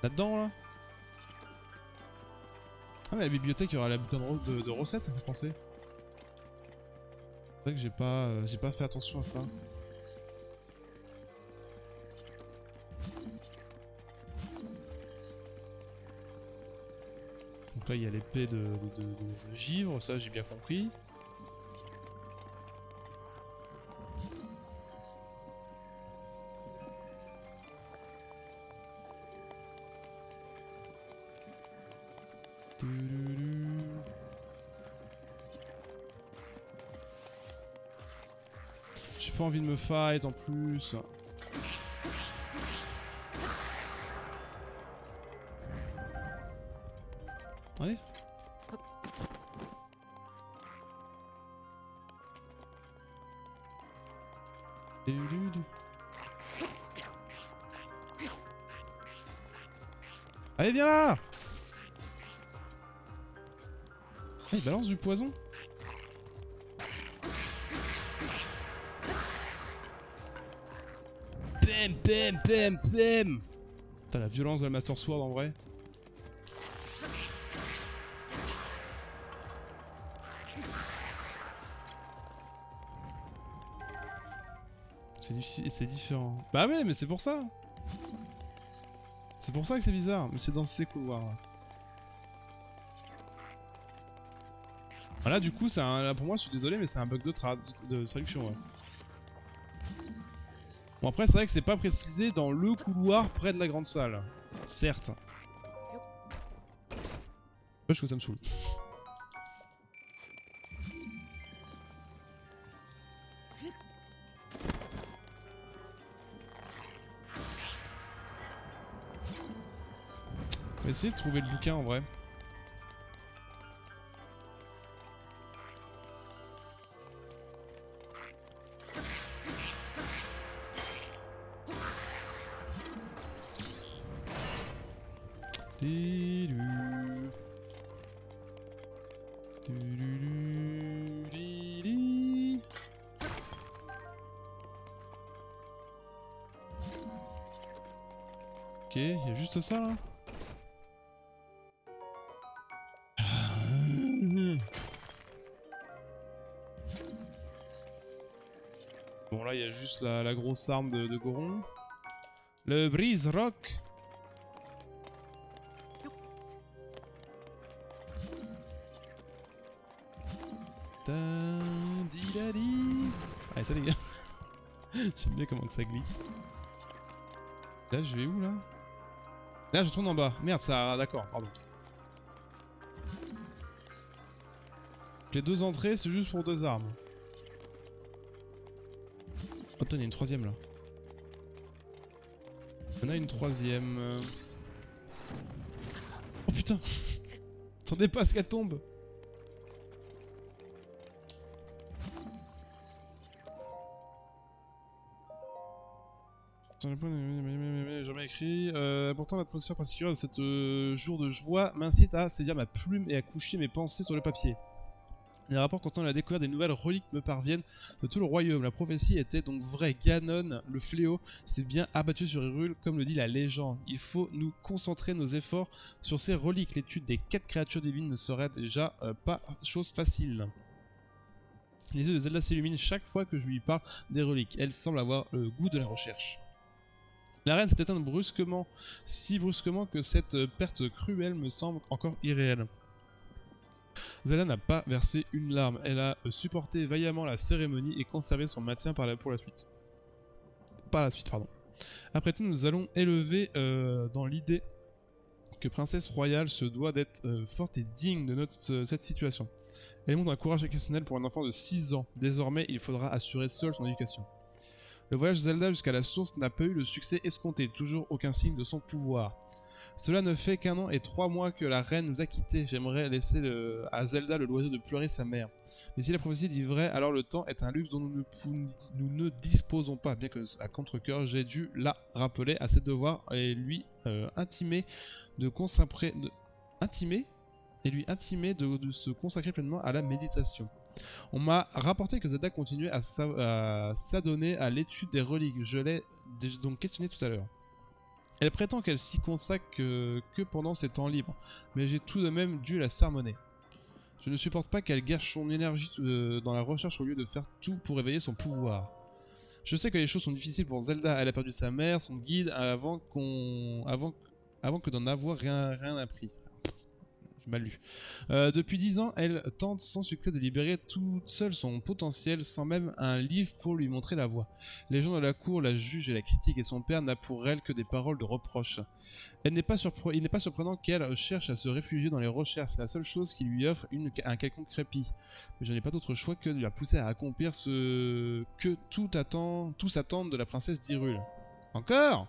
Là-dedans, là. Ah mais la bibliothèque, il y aura la bouquin de recettes, ça me fait penser. C'est vrai que j'ai pas fait attention à ça. Donc là il y a l'épée de givre, ça j'ai bien compris. J'ai pas envie de me fight en plus. Allez. Allez, viens là! Ah, il balance du poison? Pem, pem, pem, pem! T'as la violence de la Master Sword en vrai. C'est difficile, c'est différent. Bah ouais, mais c'est pour ça! C'est pour ça que c'est bizarre, mais c'est dans ces couloirs là. Voilà, du coup, là, pour moi, je suis désolé, mais c'est un bug de traduction. Ouais. Bon, après, c'est vrai que c'est pas précisé dans le couloir près de la grande salle. Certes. Ouais, je trouve que ça me saoule. On va essayer de trouver le bouquin en vrai. Ok, il y a juste ça là. Bon là il y a juste la grosse arme de Goron. Le brise rock. Allez ça les gars. J'aime bien comment que ça glisse. Là je vais où là? Là je tourne en bas. Merde ça... D'accord, pardon. Les deux entrées c'est juste pour deux armes. Oh, attends, il y a une troisième là. Il y en a une troisième. Oh putain! Attendez pas à ce qu'elle tombe! Jamais écrit. Pourtant, l'atmosphère particulière de cette jour de joie m'incite à saisir ma plume et à coucher mes pensées sur le papier. Les rapports concernant la découverte des nouvelles reliques me parviennent de tout le royaume. La prophétie était donc vraie. Ganon, le fléau, s'est bien abattu sur Hyrule, comme le dit la légende. Il faut nous concentrer nos efforts sur ces reliques. L'étude des 4 créatures divines ne serait déjà pas chose facile. Les yeux de Zelda s'illuminent chaque fois que je lui parle des reliques. Elle semble avoir le goût de la recherche. La reine s'est éteinte brusquement, si brusquement que cette perte cruelle me semble encore irréelle. Zelda n'a pas versé une larme, elle a supporté vaillamment la cérémonie et conservé son maintien par la suite. Après tout, nous allons élever dans l'idée que princesse royale se doit d'être forte et digne de cette situation. Elle montre un courage exceptionnel pour un enfant de 6 ans. Désormais, il faudra assurer seul son éducation. Le voyage de Zelda jusqu'à la source n'a pas eu le succès escompté, toujours aucun signe de son pouvoir. Cela ne fait qu'1 an et 3 mois que la reine nous a quittés. J'aimerais laisser à Zelda le loisir de pleurer sa mère. Mais si la prophétie dit vrai, alors le temps est un luxe dont nous ne disposons pas. Bien que, à contre-cœur, j'ai dû la rappeler à ses devoirs et lui intimer de se consacrer pleinement à la méditation. On m'a rapporté que Zelda continuait à s'adonner à l'étude des reliques. Je l'ai donc questionné tout à l'heure. Elle prétend qu'elle s'y consacre que pendant ses temps libres, mais j'ai tout de même dû la sermonner. Je ne supporte pas qu'elle gâche son énergie dans la recherche au lieu de faire tout pour éveiller son pouvoir. Je sais que les choses sont difficiles pour Zelda, elle a perdu sa mère, son guide, avant que d'en avoir rien appris. J'ai mal lu. Depuis 10 ans, elle tente sans succès de libérer toute seule son potentiel sans même un livre pour lui montrer la voie. Les gens de la cour la jugent et la critiquent et son père n'a pour elle que des paroles de reproche. Il n'est pas surprenant qu'elle cherche à se réfugier dans les recherches, la seule chose qui lui offre un quelconque répit. Mais je n'ai pas d'autre choix que de la pousser à accomplir ce que tous attendent de la princesse d'Hyrule. Encore ?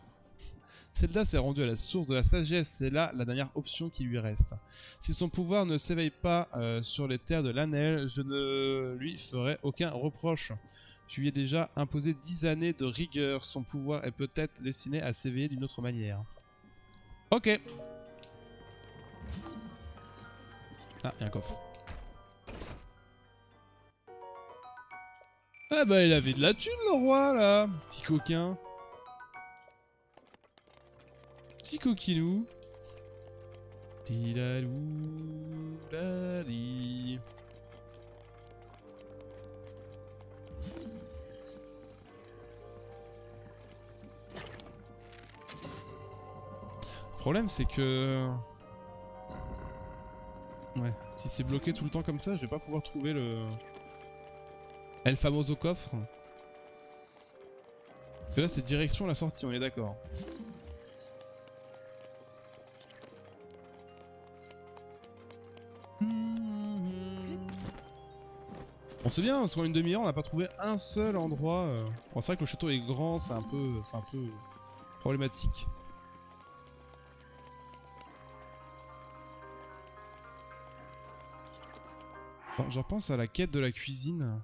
Zelda s'est rendue à la source de la sagesse, c'est là la dernière option qui lui reste. Si son pouvoir ne s'éveille pas sur les terres de l'Anel, je ne lui ferai aucun reproche. Je lui ai déjà imposé 10 années de rigueur, son pouvoir est peut-être destiné à s'éveiller d'une autre manière. Ok. Ah, il y a un coffre. Ah bah il avait de la thune le roi là, petit coquin. Petit coquinou. Tilalou lali. Le problème c'est que... Ouais, si c'est bloqué tout le temps comme ça, je vais pas pouvoir trouver le... El famoso coffre. Parce que là c'est direction la sortie, on est d'accord. Bon c'est bien, parce qu'en une demi-heure on n'a pas trouvé un seul endroit. Bon, c'est vrai que le château est grand, c'est un peu problématique. Bon, je repense à la quête de la cuisine.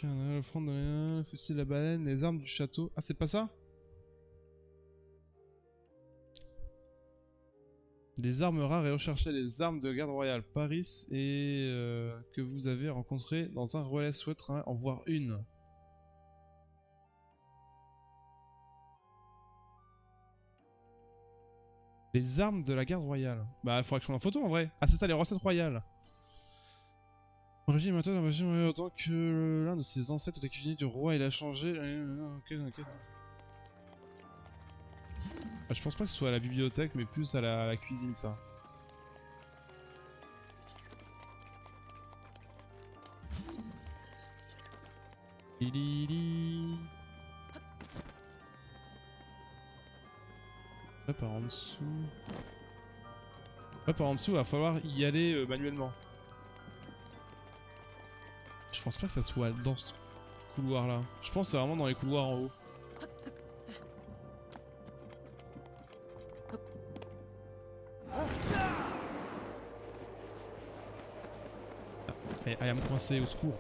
L'offrande de la fusil de la baleine, les armes du château. Ah c'est pas ça? Des armes rares et rechercher les armes de garde royale Paris et que vous avez rencontré dans un relais souhaiterait en voir une. Les armes de la garde royale. Bah il faudrait que je prenne en photo en vrai. Ah c'est ça les recettes royales. Le régime maintenant autant que l'un de ses ancêtres était cuisinier du roi il a changé. Ok. Ah, je pense pas que ce soit à la bibliothèque mais plus à la cuisine ça. Ouais, par en dessous. Ouais, par en dessous, il va falloir y aller manuellement. Je pense pas que ça soit dans ce couloir là. Je pense que c'est vraiment dans les couloirs en haut. Ah, elle va me coincer, au secours.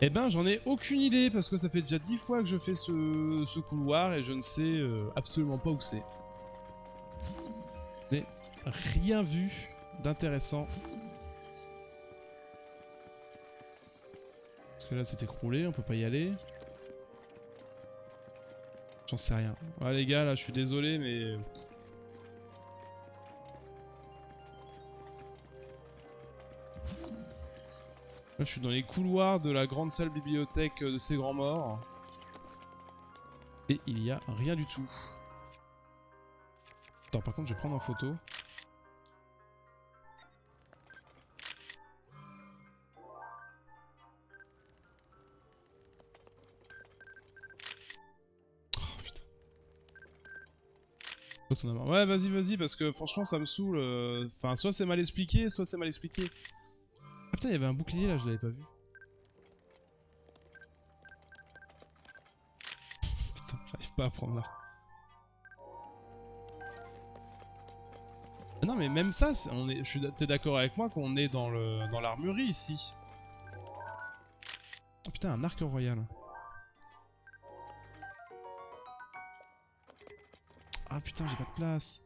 Eh ben j'en ai aucune idée parce que ça fait déjà 10 fois que je fais ce couloir et je ne sais absolument pas où c'est. Je n'ai rien vu d'intéressant. Parce que là c'est écroulé, on peut pas y aller. J'en sais rien. Ouais les gars là je suis désolé mais... Là, je suis dans les couloirs de la grande salle bibliothèque de ces grands morts. Et il y a rien du tout. Attends, par contre, je vais prendre en photo. Oh putain. Ouais, vas-y, parce que franchement, ça me saoule. Enfin, soit c'est mal expliqué, soit c'est mal expliqué. Ah putain, il y avait un bouclier là, je l'avais pas vu. Putain, j'arrive pas à prendre là. Non mais même ça, t'es d'accord avec moi qu'on est dans l'armurerie ici. Oh putain, un arc royal. Ah putain, j'ai pas de place.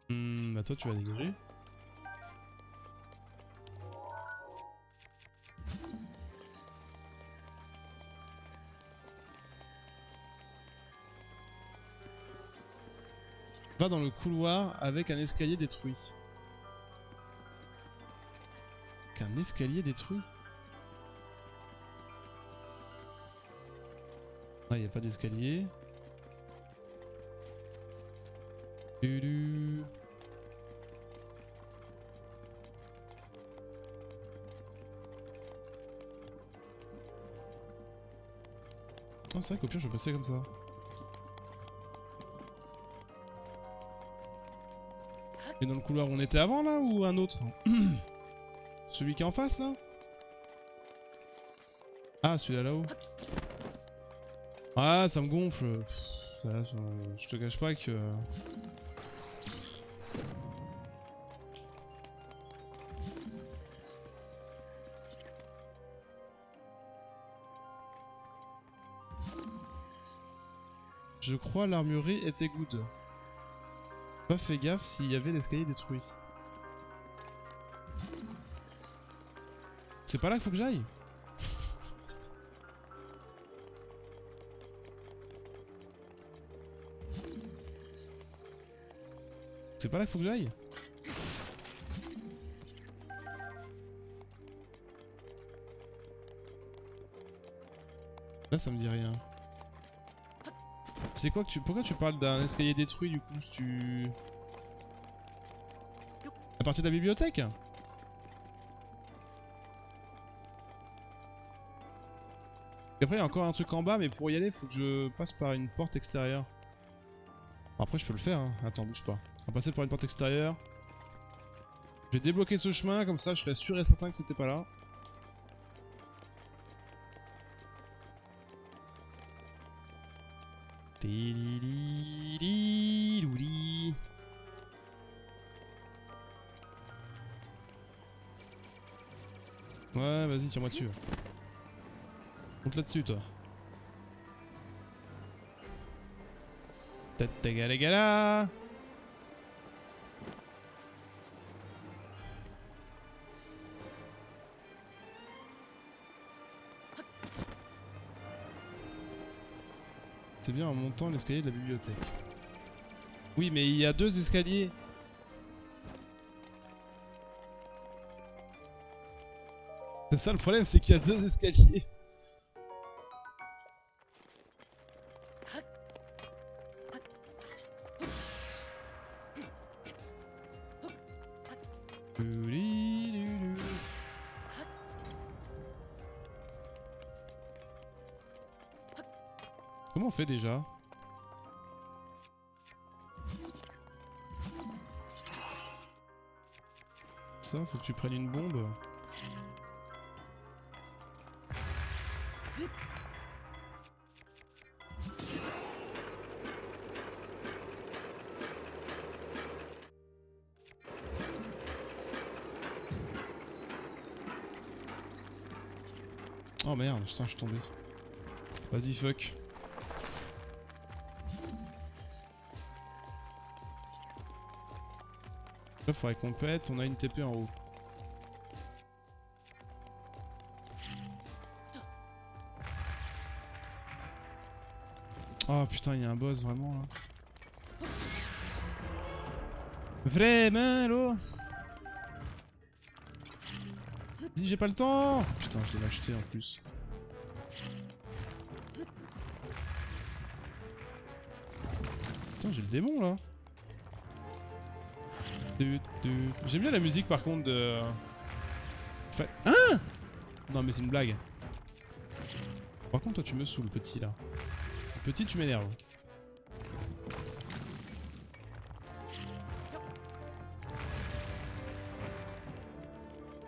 Bah toi tu vas dégager. Va dans le couloir avec un escalier détruit. Avec un escalier détruit? Ah, il n'y a pas d'escalier. Oh, c'est vrai qu'au pire je peux passer comme ça. Et dans le couloir où on était avant là ou un autre? Celui qui est en face là? Ah, celui-là là-haut. Ah, ça me gonfle. Je te cache pas que... Je crois l'armurerie était good. Pas fait gaffe s'il y avait l'escalier détruit. C'est pas là qu'il faut que j'aille? C'est pas là qu'il faut que j'aille? Là ça me dit rien. C'est quoi que tu... Pourquoi tu parles d'un escalier détruit du coup si tu... À partir de la bibliothèque? Et après il y a encore un truc en bas mais pour y aller faut que je passe par une porte extérieure. Bon, après je peux le faire hein. Attends, bouge pas. On va passer par une porte extérieure. Je vais débloquer ce chemin comme ça je serai sûr et certain que c'était pas là. Ouais, vas-y, tire-moi dessus. Monte là-dessus, toi. Gala. C'est bien en montant l'escalier de la bibliothèque. Oui, mais il y a 2 escaliers. C'est ça le problème, c'est qu'il y a 2 escaliers. Comment on fait déjà? Ça, faut que tu prennes une bombe. Oh merde, putain, je suis tombé. Vas-y, fuck. Là, faudrait qu'on pète, on a une TP en haut. Oh putain, il y a un boss vraiment là. Vraiment, là. Dis, j'ai pas le temps. Putain, je l'ai acheté en plus. Putain, j'ai le démon là. J'aime bien la musique par contre de... Hein? Non mais c'est une blague. Par contre toi tu me saoules petit là. Petit tu m'énerves.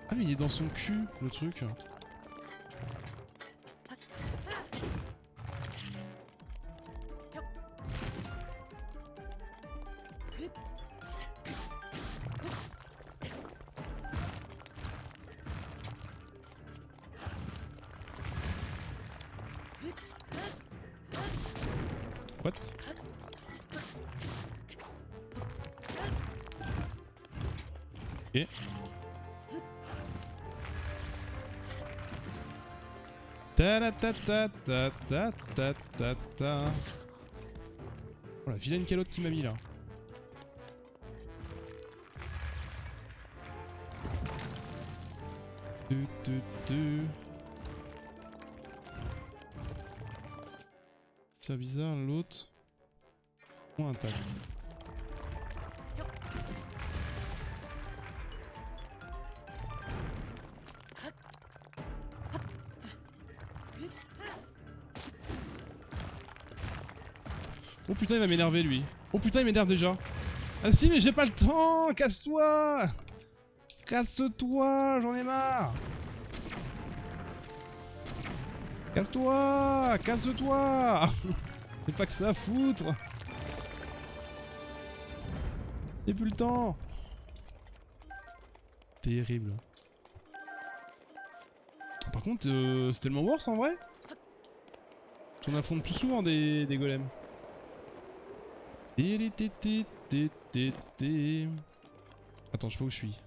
Ah mais il est dans son cul le truc. What? Ok. Ta ta ta ta ta ta ta ta ta. Oh la vilaine calotte qui m'a mis là. C'est bizarre, l'autre. Ou intact. Oh putain, il va m'énerver lui. Oh putain, il m'énerve déjà. Ah si, mais j'ai pas le temps. Casse-toi. Casse-toi, j'en ai marre. Casse-toi. Casse-toi. C'est pas que ça à foutre. J'ai plus le temps. Terrible. Par contre, c'est tellement worse en vrai. On affronte plus souvent des golems. Attends, je sais pas où je suis.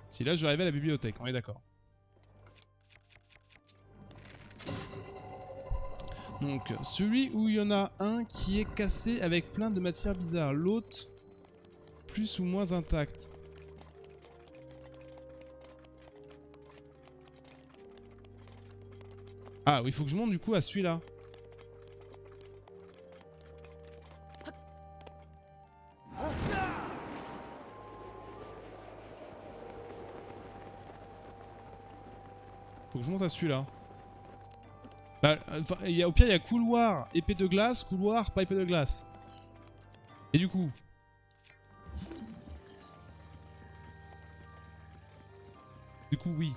Si là, je vais arriver à la bibliothèque, on est d'accord. Donc, celui où il y en a un qui est cassé avec plein de matières bizarres. L'autre, plus ou moins intact. Ah, il faut que je monte du coup à celui-là. Faut que je monte à celui-là. Bah, au pire, il y a couloir, épée de glace, couloir, pas épée de glace. Et du coup... oui.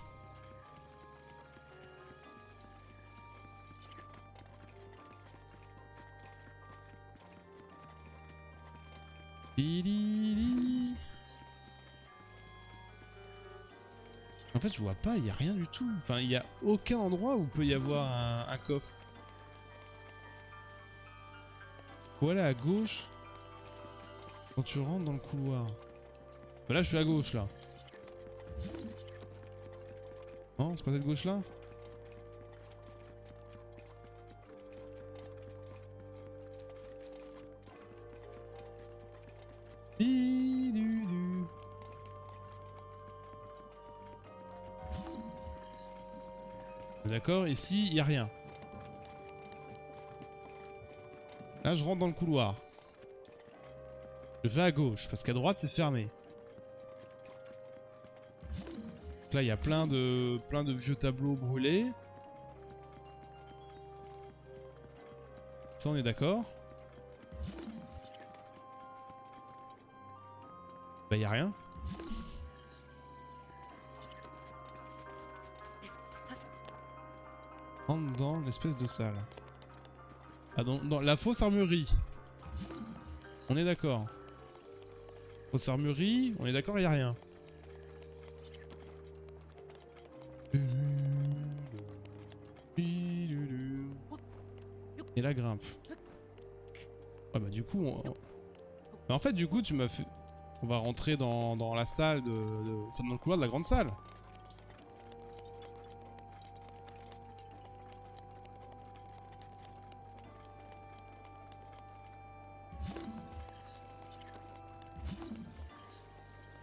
En fait, je vois pas, il y a rien du tout. Enfin, il y a aucun endroit où peut y avoir un coffre. Faut aller à gauche quand tu rentres dans le couloir. Bah là, je suis à gauche, là. Non, c'est pas cette gauche-là? D'accord, ici, il n'y a rien. Là, je rentre dans le couloir. Je vais à gauche, parce qu'à droite, c'est fermé. Donc là, il y a plein de vieux tableaux brûlés. Ça, on est d'accord. Bah, il n'y a rien. Rentre dans l'espèce de salle. Ah, dans la fausse armurerie. On est d'accord. Fausse armurerie, on est d'accord, il n'y a rien. Et la grimpe. Ouais, bah du coup... Mais en fait, du coup, tu m'as fait... On va rentrer dans la salle enfin, dans le couloir de la grande salle.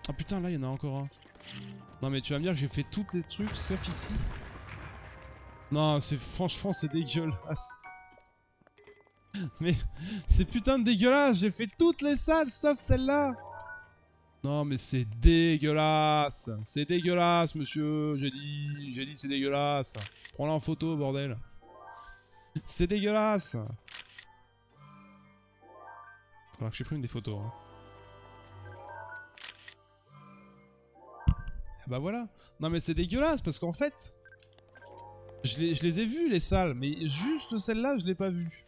Ah putain, là, il y en a encore un. Non, mais tu vas me dire que j'ai fait tous les trucs, sauf ici. Non, franchement, c'est dégueulasse. Mais c'est putain de dégueulasse. J'ai fait toutes les salles, sauf celle-là. Non, mais c'est dégueulasse. C'est dégueulasse, monsieur. J'ai dit c'est dégueulasse. Prends-la en photo, bordel. C'est dégueulasse. Faudra que je prenne des photos. Hein. Bah voilà. Non, mais c'est dégueulasse parce qu'en fait, je les ai vues, les salles, mais juste celle-là, je l'ai pas vue.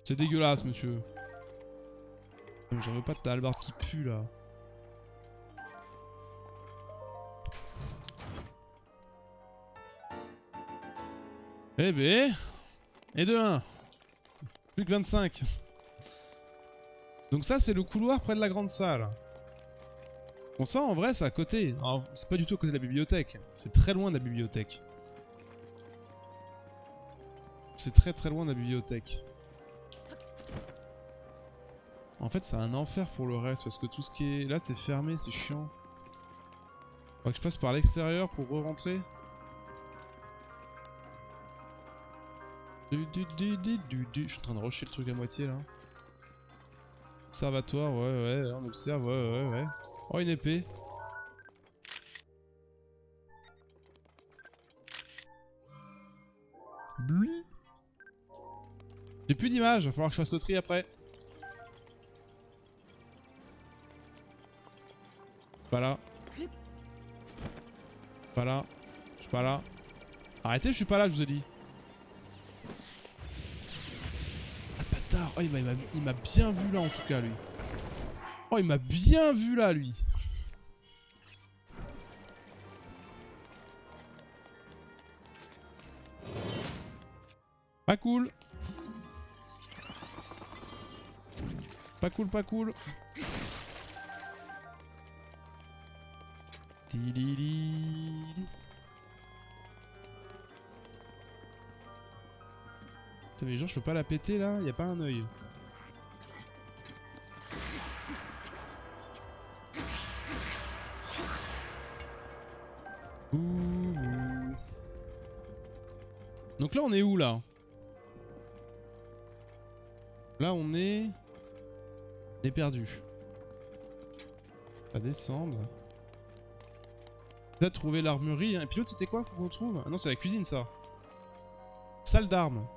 C'est dégueulasse, monsieur. J'en veux pas de ta hallebarde qui pue, là. Eh ben... Et de 1. Plus que 25. Donc ça, c'est le couloir près de la grande salle. Bon, ça, en vrai, c'est à côté. Alors, c'est pas du tout à côté de la bibliothèque. C'est très loin de la bibliothèque. C'est très très loin de la bibliothèque. En fait, c'est un enfer pour le reste, parce que tout ce qui est... Là, c'est fermé, c'est chiant. Faut que je passe par l'extérieur pour re-rentrer. Je suis en train de rusher le truc à moitié là. Observatoire, ouais, on observe, ouais. Oh, une épée. Blui. J'ai plus d'image, va falloir que je fasse le tri après. Pas là. Pas là. Je suis pas là. Arrêtez, je suis pas là, je vous ai dit. Ah, bâtard. Oh, il m'a bien vu là en tout cas, lui. Oh, il m'a bien vu là, lui. Pas cool. Pas cool, pas cool. Putain, mais genre je peux pas la péter là, y a pas un œil. Ouh. Donc là on est où là? Là on est perdu. On va descendre. On a trouvé l'armurerie. Et puis l'autre c'était quoi? Faut qu'on trouve. Ah non, c'est la cuisine ça. Salle d'armes.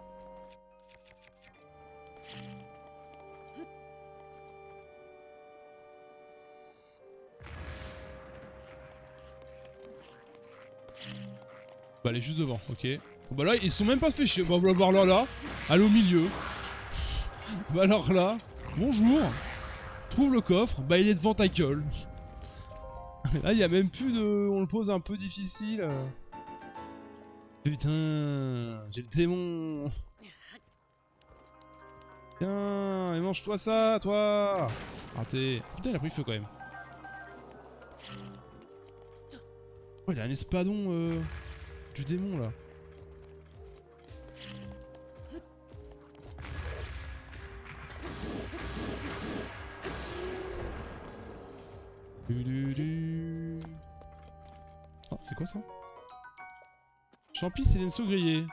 Bah elle est juste devant, ok. Bah là ils sont même pas se fait chier. Bah là, elle est au milieu. Bah alors là, bonjour. Trouve le coffre, bah il est devant ta gueule. Là il y a même plus de... On le pose un peu difficile. Putain, j'ai le démon. Tiens, et mange-toi ça, toi. Raté. Putain il a pris feu quand même. Oh il a un espadon du démon là. Oh, c'est quoi ça? Champi Silencio grillé.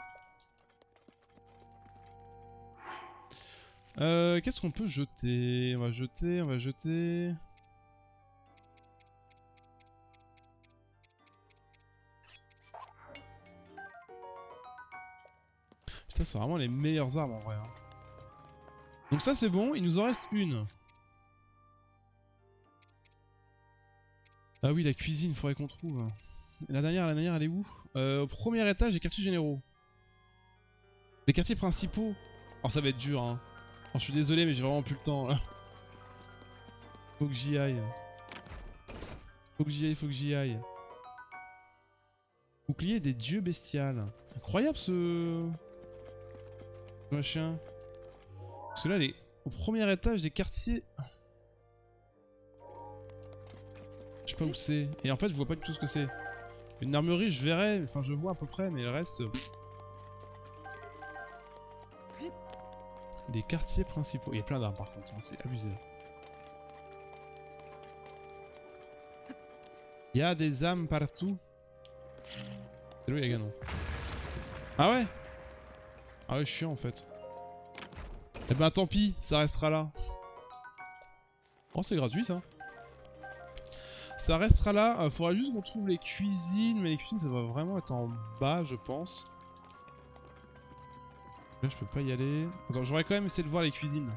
Qu'est-ce qu'on peut jeter? On va jeter. Putain, c'est vraiment les meilleures armes en vrai. Hein. Donc ça c'est bon, il nous en reste une. Ah oui, la cuisine, faudrait qu'on trouve. La dernière, elle est où? Au premier étage des quartiers généraux. Les quartiers principaux. Oh, ça va être dur, hein. Oh, je suis désolé, mais j'ai vraiment plus le temps, là. Faut que j'y aille. Faut que j'y aille. Bouclier des dieux bestiales. Incroyable, ce... machin. Parce que là, elle est au premier étage des quartiers... Je sais pas où c'est. Et en fait, je vois pas du tout ce que c'est. Une armurerie, je verrais, enfin je vois à peu près, mais le reste... Des quartiers principaux. Il y a plein d'armes par contre, hein, c'est abusé. Il y a des âmes partout. C'est là où il y a Ganon. Ah ouais? Ah ouais, chiant en fait. Eh ben tant pis, ça restera là. Oh, c'est gratuit ça. Ça restera là, faudra juste qu'on trouve les cuisines, mais les cuisines ça va vraiment être en bas je pense. Là je peux pas y aller. Attends, j'aurais quand même essayé de voir les cuisines.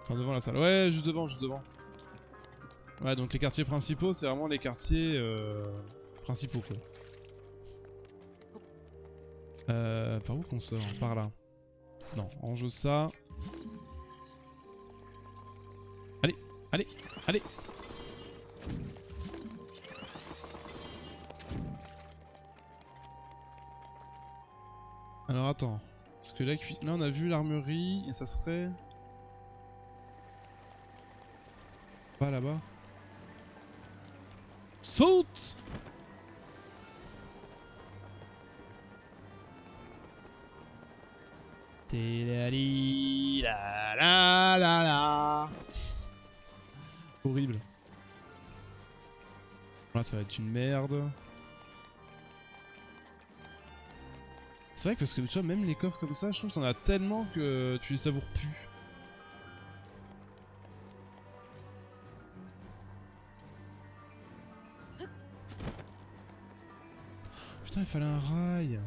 Enfin devant la salle. Ouais, juste devant. Ouais, donc les quartiers principaux c'est vraiment les quartiers principaux quoi. Par où qu'on sort? Par là. Non, range ça. Allez. Alors attends, parce que là on a vu l'armurerie et ça serait... Pas là-bas. Saute! Horrible. Là, ça va être une merde. C'est vrai que parce que tu vois, même les coffres comme ça, je trouve que t'en as tellement que tu les savoures plus. Putain, il fallait un rail.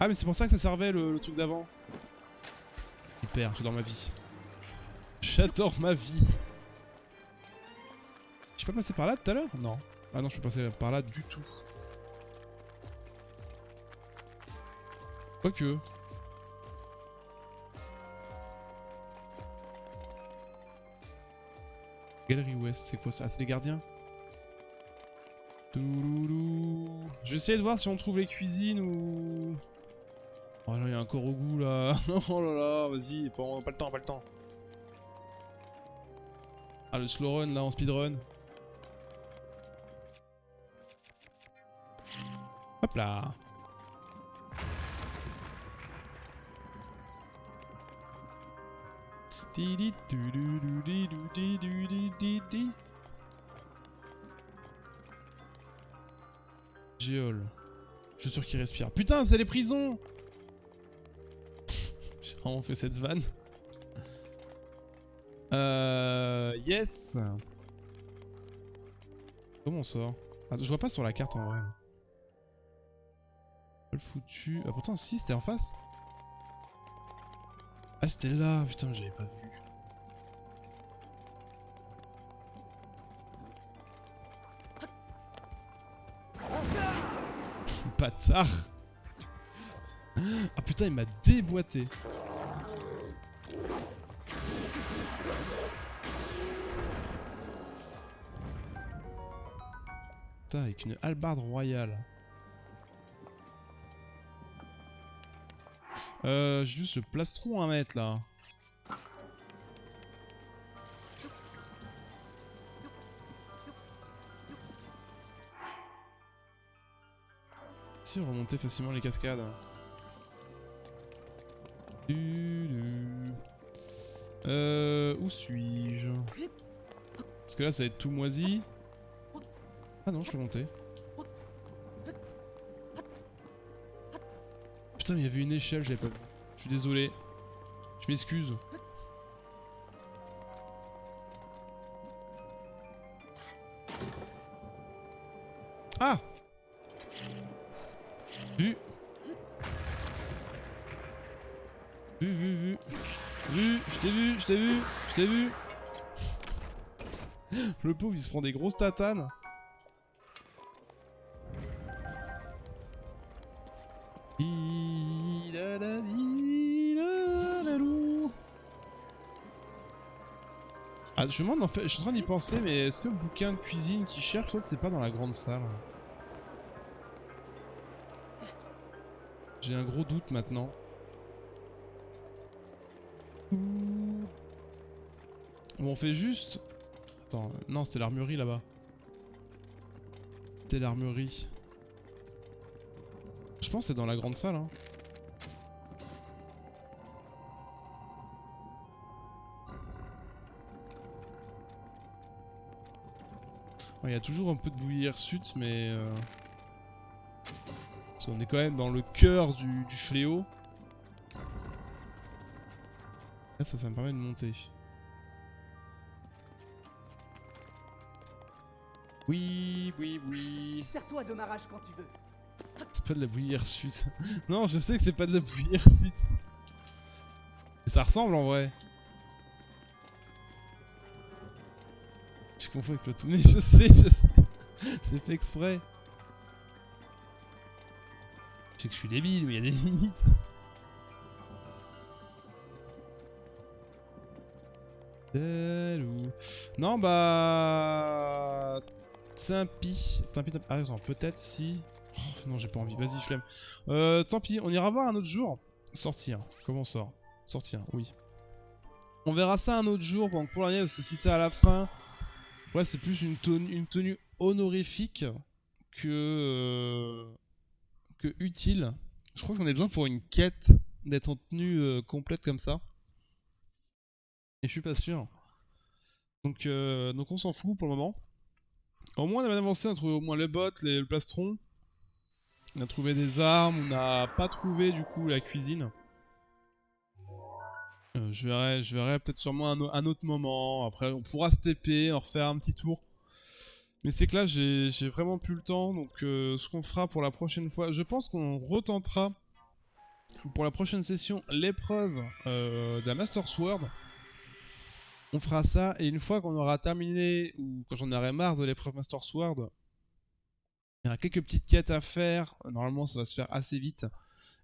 Ah, mais c'est pour ça que ça servait le truc d'avant. Super, j'adore ma vie. J'adore ma vie. Je peux passer par là tout à l'heure? Non. Ah non, je peux passer par là du tout. Quoique. Galerie Ouest, c'est quoi ça? Ah, c'est les gardiens? Touloulou. Je vais essayer de voir si on trouve les cuisines ou... Oh là, il y a un corps au goût là. Oh là là, vas-y, pas le temps, pas le temps. Ah, le slow run là en speedrun. Hop là. Géol. Je suis sûr qu'il respire. Putain, c'est les prisons. J'ai vraiment fait cette vanne. Yes. Comment on sort? Ah, je vois pas sur la carte en vrai. Pas le foutu. Ah pourtant si, c'était en face. Ah c'était là, putain j'avais pas vu. Bâtard. Ah putain il m'a déboîté. Putain avec une hallebarde royale. J'ai juste le plastron à mettre là. Si remonter facilement les cascades. Où suis-je? Parce que là ça va être tout moisi. Ah non, je peux monter. Putain, mais il y avait une échelle, j'avais pas vu. Je suis désolé. Je m'excuse. Ah! Vu. Vu. Vu, je t'ai vu, je t'ai vu, je t'ai vu. Le pauvre, il se prend des grosses tatanes. Ah, je me demande en fait, je suis en train d'y penser, mais est-ce que le bouquin de cuisine qu'il cherche, c'est pas dans la grande salle? J'ai un gros doute maintenant. Bon, on fait juste... Attends, non, c'était l'armurerie là-bas. C'était l'armurerie. Je pense que c'est dans la grande salle, hein. Il y a toujours un peu de bouillie hirsute, mais... Parce qu'on est quand même dans le cœur du fléau. Là, ça me permet de monter. Oui. Sers-toi de ma rage quand tu veux. C'est pas de la bouillie hirsute. Non, je sais que c'est pas de la bouillie hirsute. Mais ça ressemble en vrai. Je confonds avec le tout. Mais je sais. C'est fait exprès. Je sais que je suis débile, mais il y a des limites. Non, bah... Tant pis. Ah, attends, peut-être si... Oh, non, j'ai pas envie. Vas-y, flemme. Tant pis, on ira voir un autre jour. Sortir. Comment on sort? Sortir, oui. On verra ça un autre jour. Donc pour l'année, parce que si c'est à la fin... Ouais, c'est plus une tenue honorifique que utile. Je crois qu'on a besoin pour une quête d'être en tenue complète comme ça. Et je suis pas sûr. Donc on s'en fout pour le moment. Au moins on a bien avancé, on a trouvé au moins les bottes, le plastron. On a trouvé des armes, on n'a pas trouvé du coup la cuisine. Je verrai peut-être sûrement un autre moment. Après on pourra se TP, en refaire un petit tour. Mais c'est que là j'ai vraiment plus le temps. Donc ce qu'on fera pour la prochaine fois, je pense qu'on retentera pour la prochaine session l'épreuve de la Master Sword. On fera ça et une fois qu'on aura terminé, ou quand j'en aurai marre de l'épreuve Master Sword, il y aura quelques petites quêtes à faire. Normalement ça va se faire assez vite.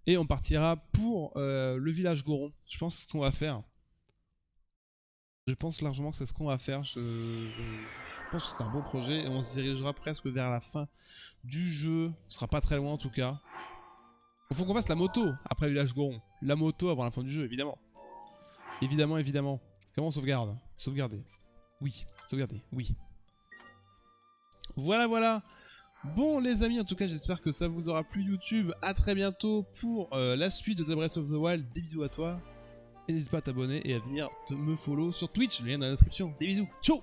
Et on partira pour le village Goron. Je pense ce qu'on va faire. Je pense largement que c'est ce qu'on va faire. Je pense que c'est un bon projet et on se dirigera presque vers la fin du jeu. On sera pas très loin en tout cas. Il faut qu'on fasse la moto après le village Goron. La moto avant la fin du jeu, évidemment. Évidemment, évidemment. Comment on sauvegarde? Sauvegarder. Oui. Sauvegarder. Oui. Voilà, voilà. Bon les amis, en tout cas j'espère que ça vous aura plu YouTube. A très bientôt pour la suite de The Breath of the Wild. Des bisous à toi. Et n'hésite pas à t'abonner et à venir me follow sur Twitch. Le lien dans la description. Des bisous. Ciao.